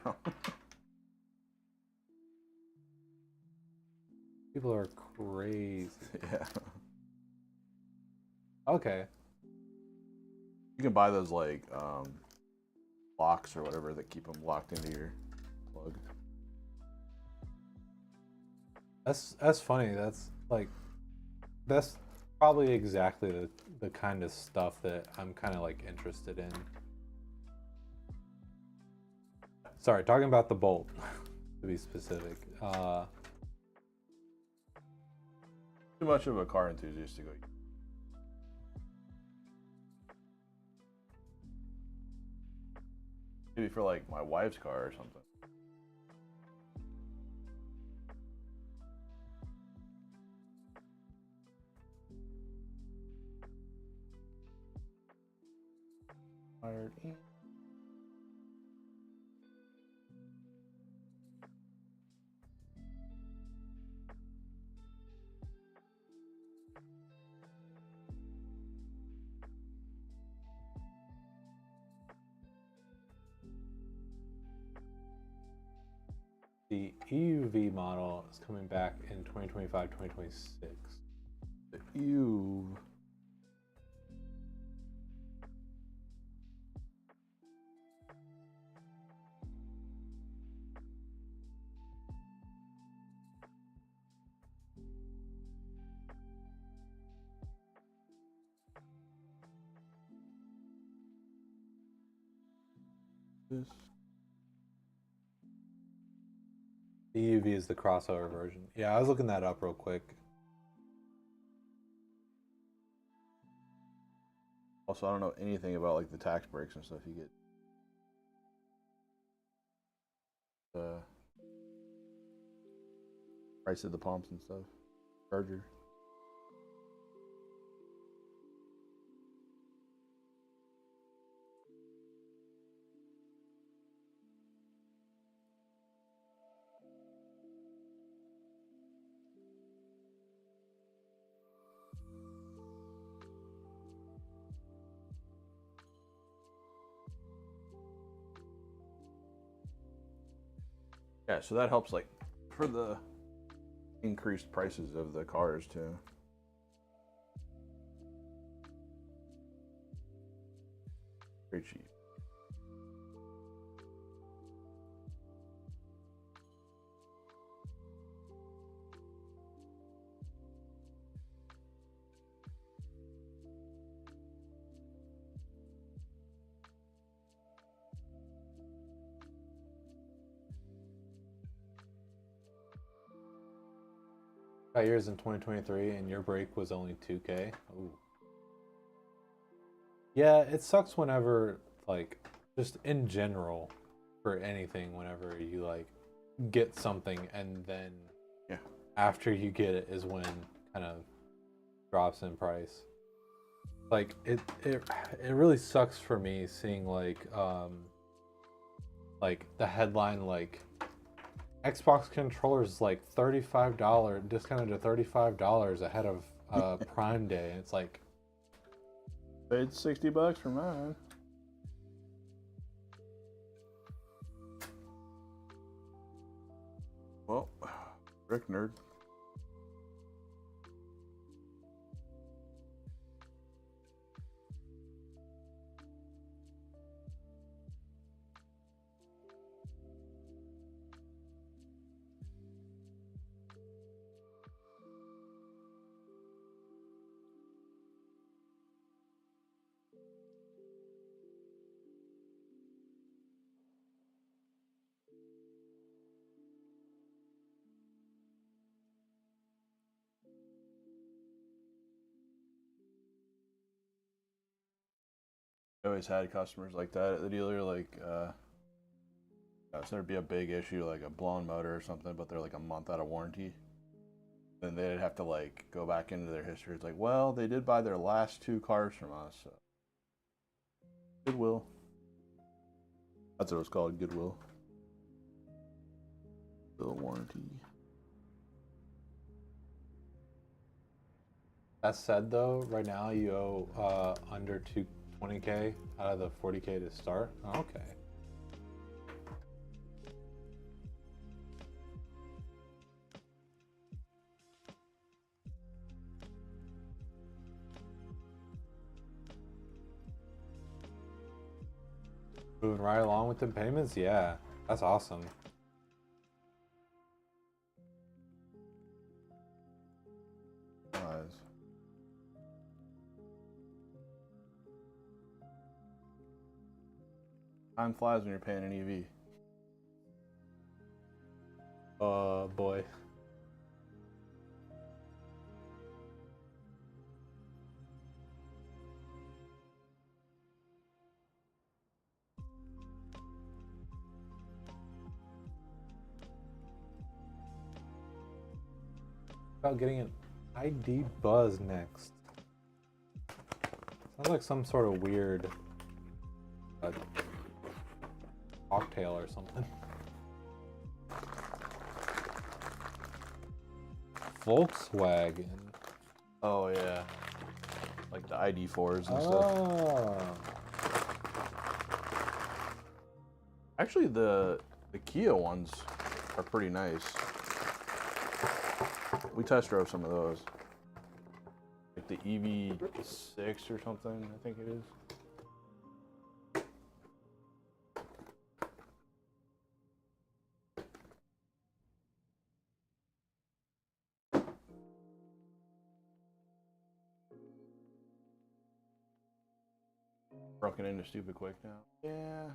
People are crazy. Yeah. Okay. You can buy those like locks or whatever that keep them locked into your plug. That's funny. That's probably exactly the kind of stuff that I'm kind of like interested in. Sorry, talking about the Bolt to be specific. Too much of a car enthusiast to go. Maybe for like my wife's car or something. Wired in. The EUV model is coming back in 2025, 2026. Ew. This. The EUV is the crossover version. Yeah, I was looking that up real quick. Also, I don't know anything about like the tax breaks and stuff you get. Price of the pumps and stuff. Charger. Yeah, so that helps like for the increased prices of the cars too. Very cheap. Got yours in 2023 and your break was only 2K. Ooh. Yeah, it sucks whenever, like, just in general, for anything, whenever you, like, get something and then Yeah. after you get it is when kind of drops in price. Like, it really sucks for me seeing, like, the headline, like, Xbox controllers like $35, discounted to $35 ahead of Prime Day. It's like, Paid $60 for mine. Well, Rick nerd. I always had customers like that at the dealer, like, so there'd be a big issue, like a blown motor or something, but they're like a month out of warranty. Then they'd have to like go back into their history. It's like, well, they did buy their last 2 cars from us, so Goodwill. That's what it was called, Goodwill. The warranty. that said though, right now you owe under 220K out of the 40K to start. Okay. Moving right along with the payments, yeah, that's awesome. Nice. Time flies when you're paying an EV. Boy. About getting an ID buzz next. Sounds like some sort of weird cocktail or something. Volkswagen. Oh yeah, like the ID4s and stuff. Oh. Actually, the Kia ones are pretty nice. We test drove some of those. Like the EV6 or something, I think it is. Broken into stupid quick now. Yeah.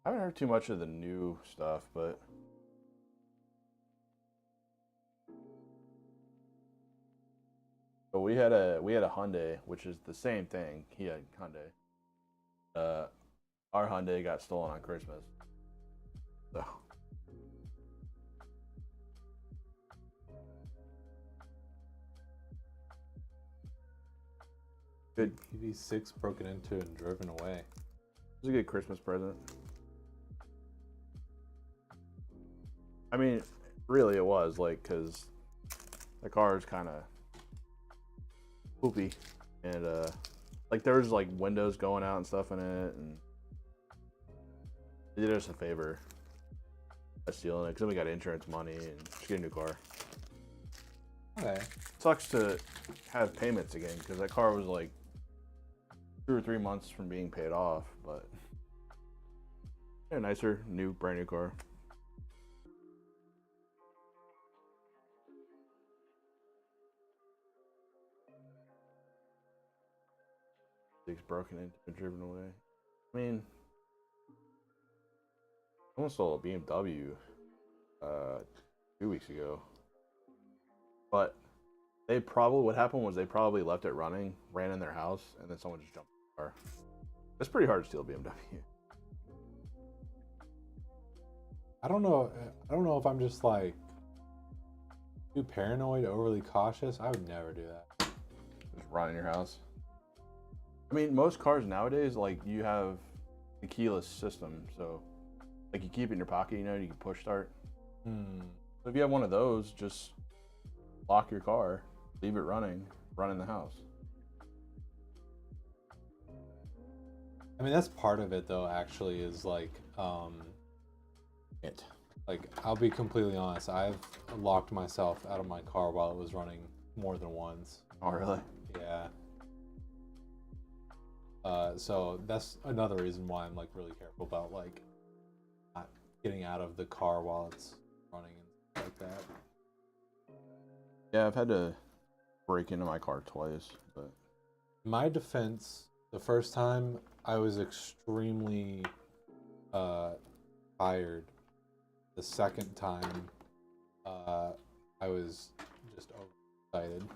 I haven't heard too much of the new stuff, but we had a Hyundai, which is the same thing. He had Hyundai. Our Hyundai got stolen on Christmas. So good. EV6 broken into and driven away. It was a good Christmas present. I mean, really, it was like, because the car is kind of poopy, and like there was like windows going out and stuff in it, and they did us a favor by stealing it, because then we got insurance money and just get a new car. Okay. Sucks to have payments again, because that car was like 2 or 3 months from being paid off, but yeah, nicer, new, brand new car. It's broken into and driven away. I mean, I almost sold a BMW 2 weeks ago, but they probably, what happened was they probably left it running, ran in their house, and then someone just jumped in the car. It's pretty hard to steal a BMW. I don't know if I'm just like too paranoid, overly cautious. I would never do that. Just run in your house. I mean, most cars nowadays, like, you have the keyless system, so Like you keep it in your pocket, you know, you can push start. Hmm. So if you have one of those, just lock your car, leave it running, run in the house. I mean, that's part of it though, actually, is like, It. like, I'll be completely honest, I've locked myself out of my car while it was running more than once. Oh, really? Yeah. So that's another reason why I'm like really careful about like not getting out of the car while it's running and stuff like that. Yeah, I've had to break into my car twice, but In my defense, the first time I was extremely tired. The second time, I was just overexcited.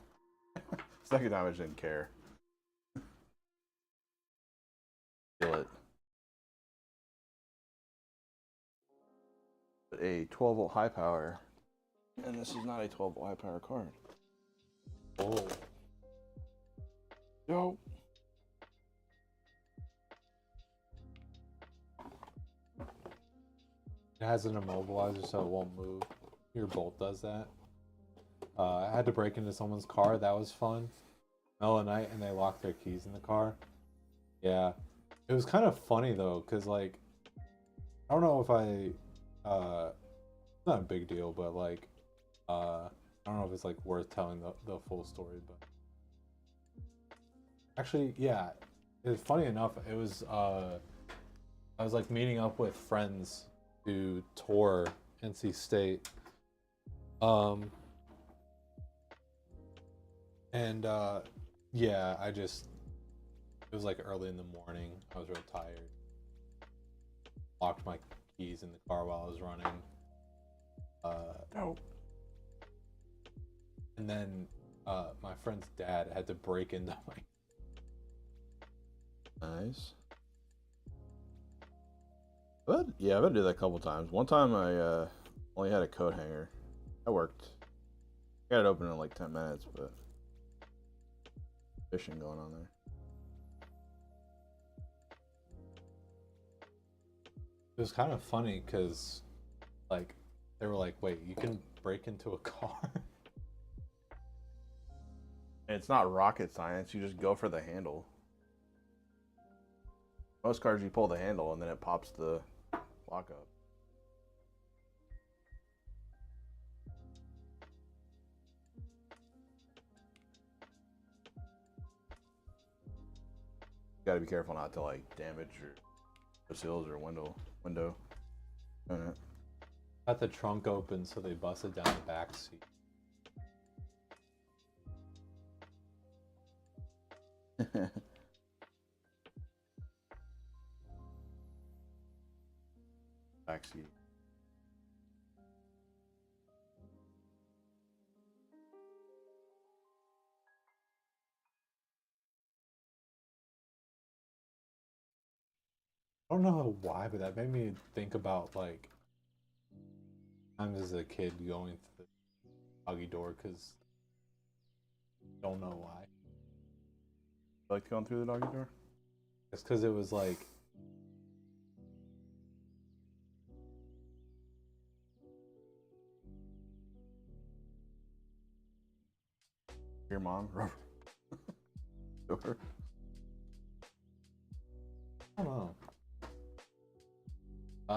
second time I just didn't care. Feel it. But a 12-volt high power, and this is not a 12-volt high power card. Oh. Yo. It has an immobilizer so it won't move. Your bolt does that. I had to break into someone's car. That was fun. Middle of the night, and they locked their keys in the car. Yeah, it was kind of funny though, cause like, I don't know if not a big deal, but like, I don't know if it's like worth telling the full story, but actually, yeah, it's funny enough. It was I was like meeting up with friends to tour NC State. And yeah, it was like early in the morning. I was real tired. Locked my keys in the car while I was running. No. And then my friend's dad had to break into my. Nice. But yeah, I've had to do that a couple times. One time I only had a coat hanger. That worked. I got it open in like 10 minutes, but fishing going on there. It was kind of funny because, like, they were like, "Wait, you can break into a car?" And it's not rocket science. You just go for the handle. Most cars, you pull the handle and then it pops the lock up. You gotta be careful not to like damage your seals or window. Got the trunk open, so they busted down the back seat. Backseat. I don't know why, but that made me think about like times as a kid going through the doggy door because don't know why. You like going through the doggy door? It's because it was like Your mom? Sure. I don't know.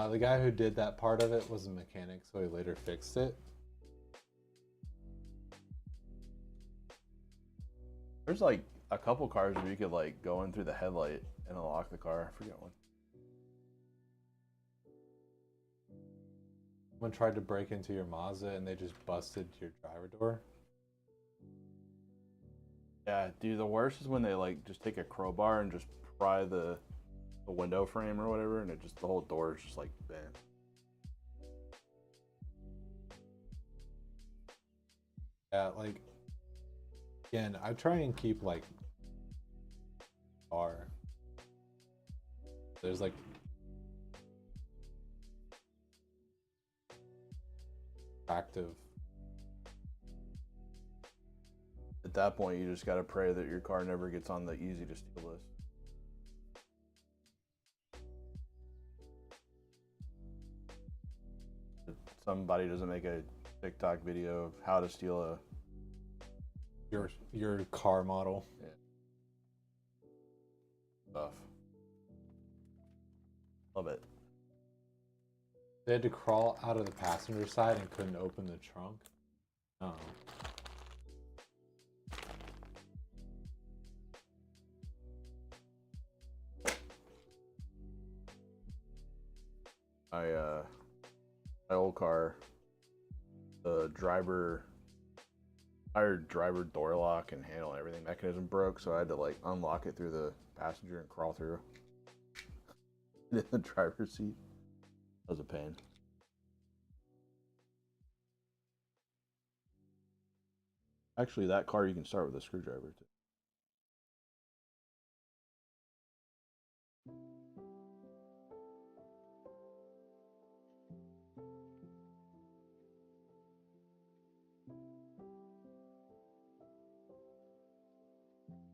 The guy who did that part of it was a mechanic, so he later fixed it. There's like a couple cars where you could like go in through the headlight and unlock the car. I forget one. Someone tried to break into your Mazda and they just busted your driver door. Yeah, dude, the worst is when they like just take a crowbar and just pry the window frame or whatever, and it just the whole door is just like bent. Yeah, like again, I try and keep like car. There's like active. At that point, you just gotta pray that your car never gets on the easy to steal list. somebody doesn't make a TikTok video of how to steal a your car model. stuff. Love it. They had to crawl out of the passenger side and couldn't open the trunk. Oh. My old car, the entire driver door lock and handle and everything mechanism broke, so I had to like unlock it through the passenger and crawl through in the driver's seat. That was a pain. Actually, that car you can start with a screwdriver too.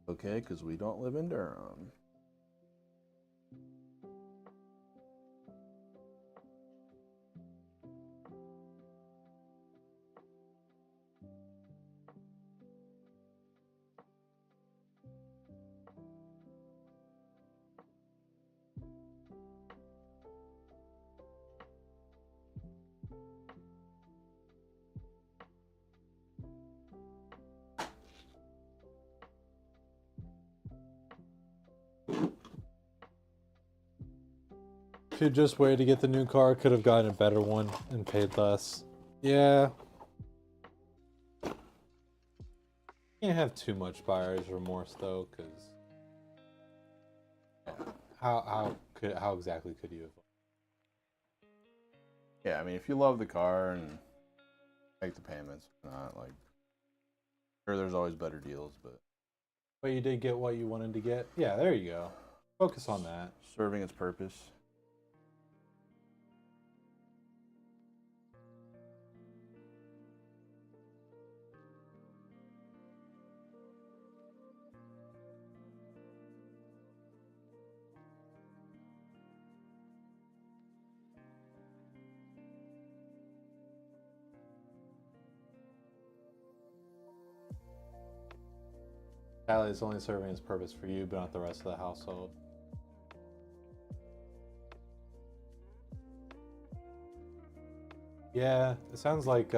Okay, because we don't live in Durham. If you just waited to get the new car, could have gotten a better one and paid less. Yeah. Can't have too much buyer's remorse though, because how exactly could you have? Yeah, I mean, if you love the car and make the payments, not like sure there's always better deals, But you did get what you wanted to get. Yeah, there you go. Focus on that. serving its purpose. Tally is only serving its purpose for you, but not the rest of the household. Yeah, it sounds like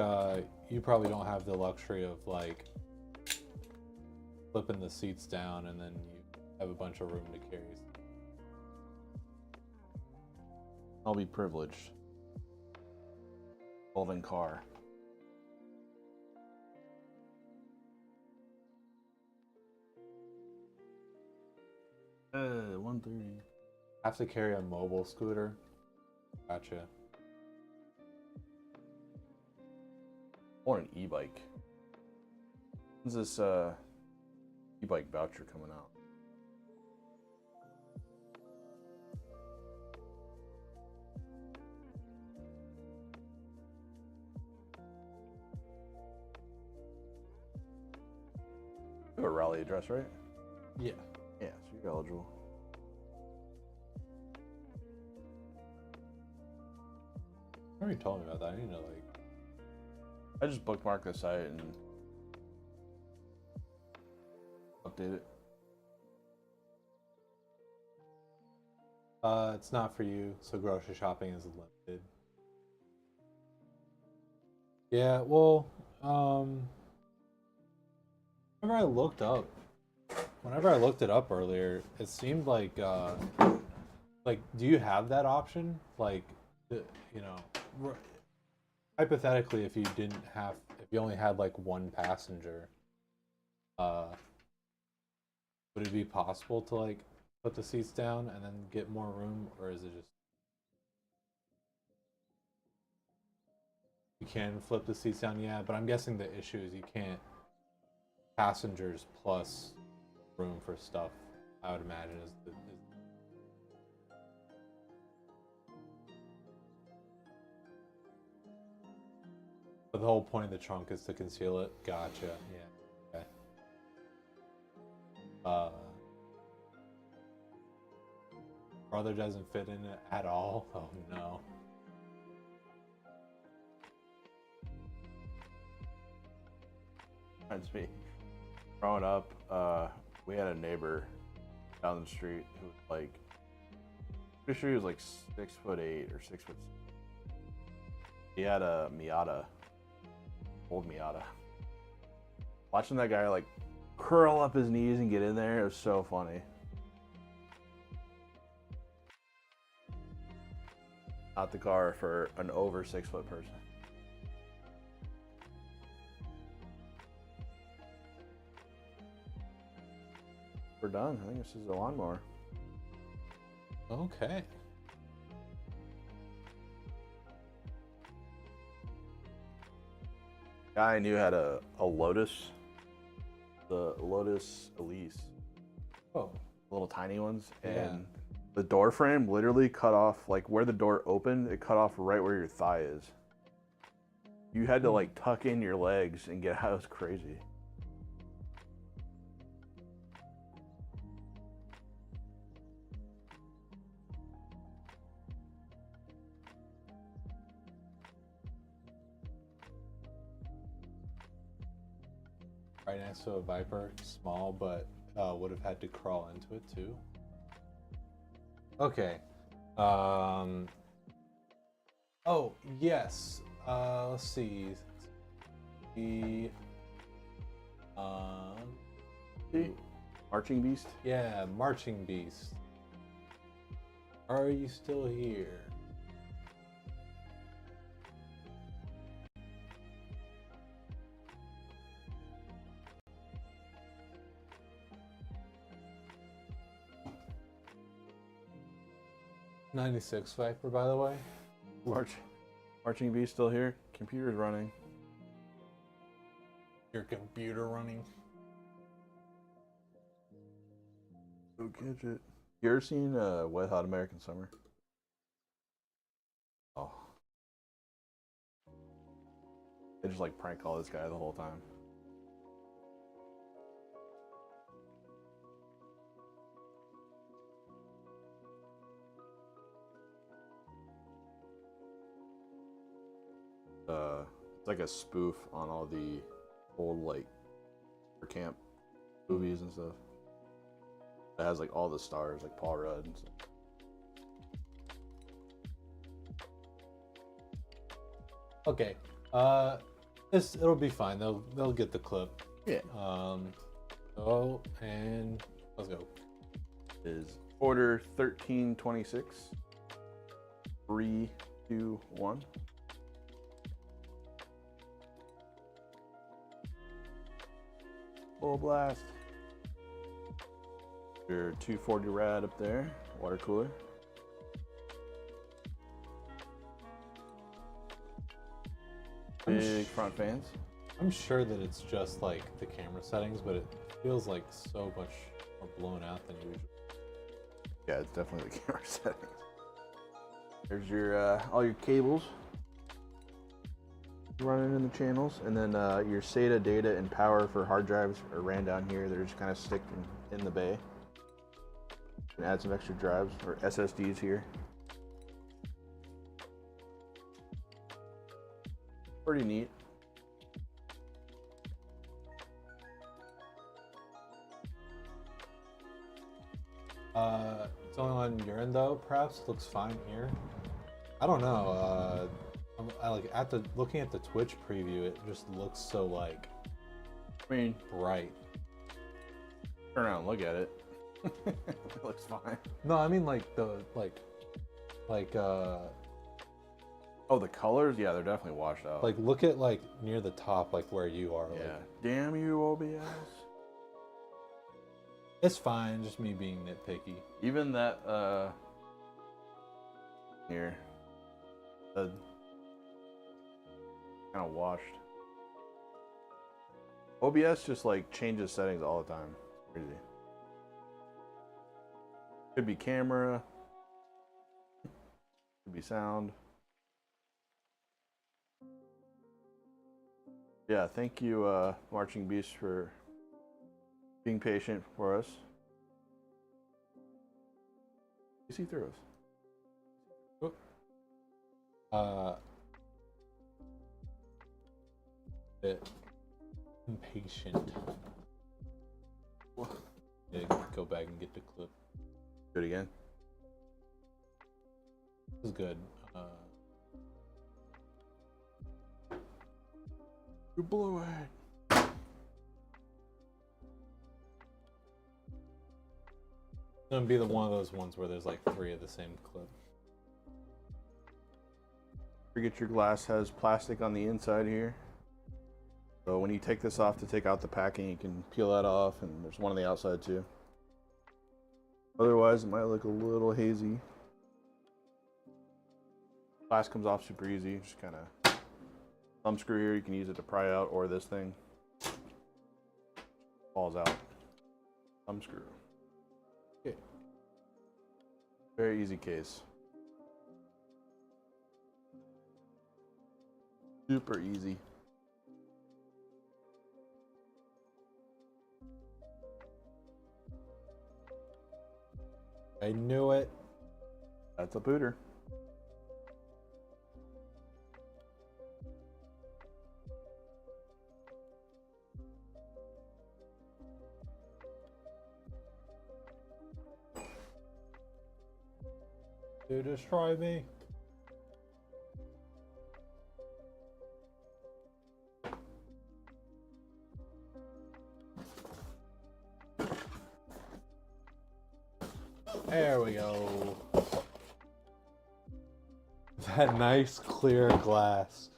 you probably don't have the luxury of like flipping the seats down and then you have a bunch of room to carry. I'll be privileged. Folding car. Uh, 130. Have to carry a mobile scooter. Gotcha. I want an e-bike. When's this e-bike voucher coming out? You have a rally address, right? Yeah. Yeah, so you're eligible. You already told me about that. I need to like. I just bookmark the site and update it. It's not for you, so grocery shopping is limited. Yeah, well, whenever I looked it up earlier, it seemed like, do you have that option? Like, you know, hypothetically, if you only had like one passenger, would it be possible to like put the seats down and then get more room, or is it just you can flip the seats down? Yeah, but I'm guessing the issue is you can't passengers plus room for stuff. I would imagine but the whole point of the trunk is to conceal it. Gotcha. Yeah. Okay. Brother doesn't fit in it at all. Oh no. Reminds me. Growing up, we had a neighbor down the street who was like, pretty sure he was like 6'8" or 6'6". He had a Miata, old Miata. Watching that guy like curl up his knees and get in there, it was so funny. Not the car for an over 6 foot person. We're done. I think this is a lawnmower. Okay. Guy I knew had a Lotus, the Lotus Elise, Oh. little tiny ones, and Yeah. the door frame literally cut off, like where the door opened, it cut off right where your thigh is. You had to like tuck in your legs and get out. It was crazy. Right next to a Viper, small, but would have had to crawl into it too. Okay. Oh yes. Let's see. The See? Marching Beast. yeah, Marching Beast. Are you still here? '96 Viper, by the way. Marching Beast still here. Computer's running. Your computer running. Go gadget. You ever seen Wet Hot American Summer? Oh. They just like prank call this guy the whole time. It's like a spoof on all the old like camp movies and stuff. It has like all the stars, like Paul Rudd and stuff. Okay. It'll be fine. They'll get the clip. Yeah. Oh, and let's go. Is order 1326. 3, 2, 1. Full blast. Your 240 rad up there, water cooler. Big front fans. I'm sure that it's just like the camera settings, but it feels like so much more blown out than usual. Yeah, it's definitely the camera settings. There's your all your cables running in the channels, and then your SATA data and power for hard drives are ran down here. They're just kind of sticked in the bay. And add some extra drives or SSDs here. Pretty neat. It's only on your end though. Perhaps looks fine here. I don't know. I like looking at the Twitch preview. It just looks so like I mean, bright. turn around and look at it. It looks fine. No, I mean like Oh, the colors? Yeah, they're definitely washed out. like look at like near the top, like where you are. yeah. Like, Damn you, OBS. it's fine. Just me being nitpicky. Even that here, the kind of washed. OBS just like changes settings all the time. It's crazy. Could be camera. Could be sound. Yeah, thank you, Marching Beast, for being patient for us. You see through us. impatient. Yeah, go back and get the clip. Do it again. This is good. You blew it. It's gonna be one of those ones where there's like 3 of the same clip. Forget your glass has plastic on the inside here. So when you take this off to take out the packing, you can peel that off, and there's one on the outside too. Otherwise, it might look a little hazy. Glass comes off super easy. Just kind of thumb screw here. You can use it to pry out, or this thing falls out. Thumb screw. Okay. Very easy case. Super easy. I knew it. That's a pooter. To destroy me. There we go. That nice clear glass.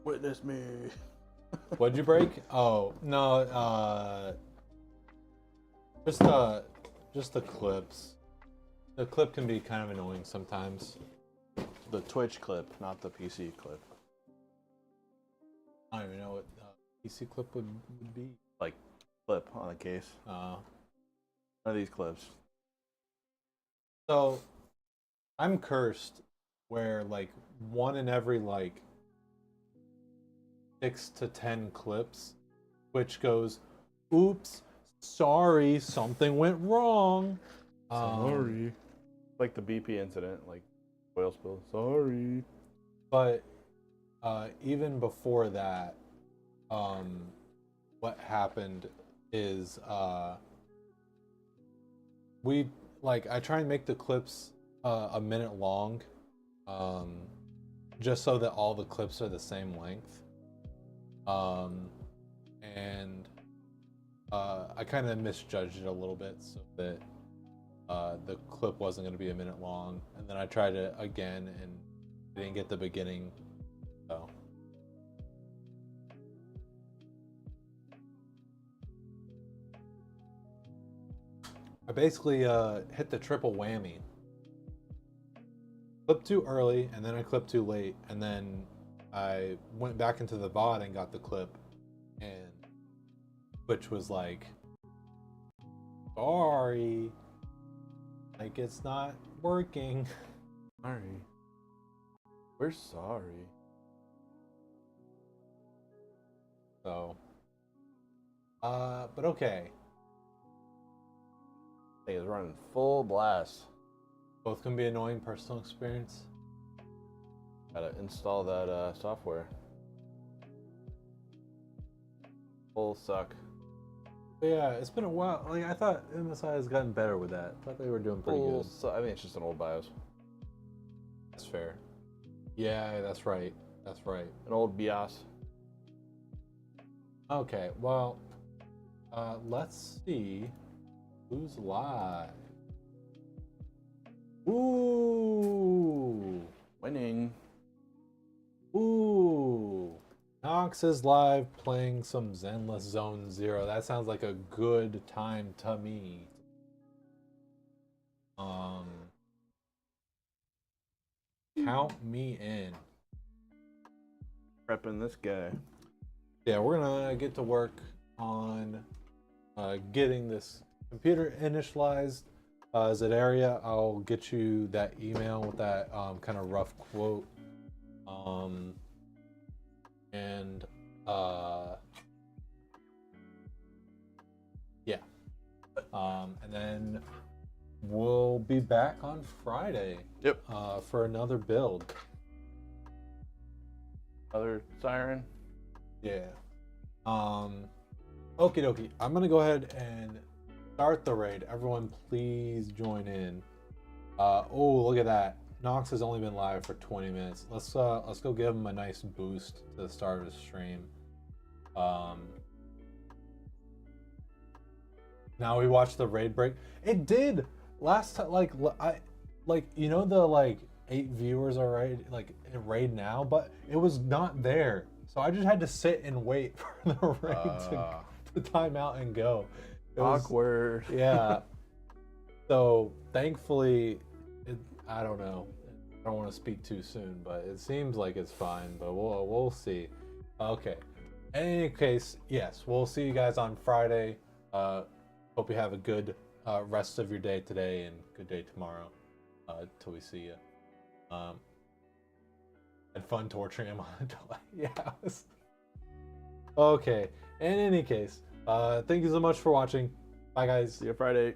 Witness me. What'd you break? Oh no, just the clips. The clip can be kind of annoying sometimes. The Twitch clip, not the PC clip. I don't even know what PC clip would be. Like clip on the case. None of these clips. So I'm cursed where like 1 in every like 6 to 10 clips, which goes, oops, sorry, something went wrong. Sorry. Like the BP incident, like oil spill. Sorry. But even before that, what happened is I try and make the clips a minute long, just so that all the clips are the same length. And I kind of misjudged it a little bit, so that the clip wasn't going to be a minute long, and then I tried it again and didn't get the beginning. So I basically hit the triple whammy. Clipped too early, and then I clipped too late, and then I went back into the VOD and got the clip, and which was like, sorry, like it's not working. Sorry. We're sorry. So, but okay. Thing is running full blast. Both can be annoying personal experience. Gotta install that software. Full suck. But yeah, it's been a while. Like I thought MSI has gotten better with that. I thought they were doing pretty good. I mean, it's just an old BIOS. That's fair. Yeah, that's right. That's right. An old BIOS. Okay, well, let's see who's live. Ooh, Winning. ooh. Nox is live playing some Zenless Zone Zero. That sounds like a good time to me. Count me in. Prepping this guy. Yeah, we're gonna get to work on getting this computer initialized. Area, I'll get you that email with that kind of rough quote. And yeah. And then we'll be back on Friday. Yep. For another build. Other Siren. Yeah. Okie dokie. I'm gonna go ahead and start the raid. Everyone, please join in. Oh, look at that. Nox has only been live for 20 minutes. Let's go give him a nice boost to the start of his stream. Now we watch the raid break. It did last time. You know the like 8 viewers are like in raid now, but it was not there. So I just had to sit and wait for the raid to time out and go. It was, awkward. yeah. So thankfully, I don't know. I don't want to speak too soon, but it seems like it's fine. But we'll see. Okay. In any case, yes, we'll see you guys on Friday. Hope you have a good rest of your day today and good day tomorrow. Till we see you. Had fun torturing him on a delay. Yeah. Okay. In any case, thank you so much for watching. Bye, guys. See you Friday.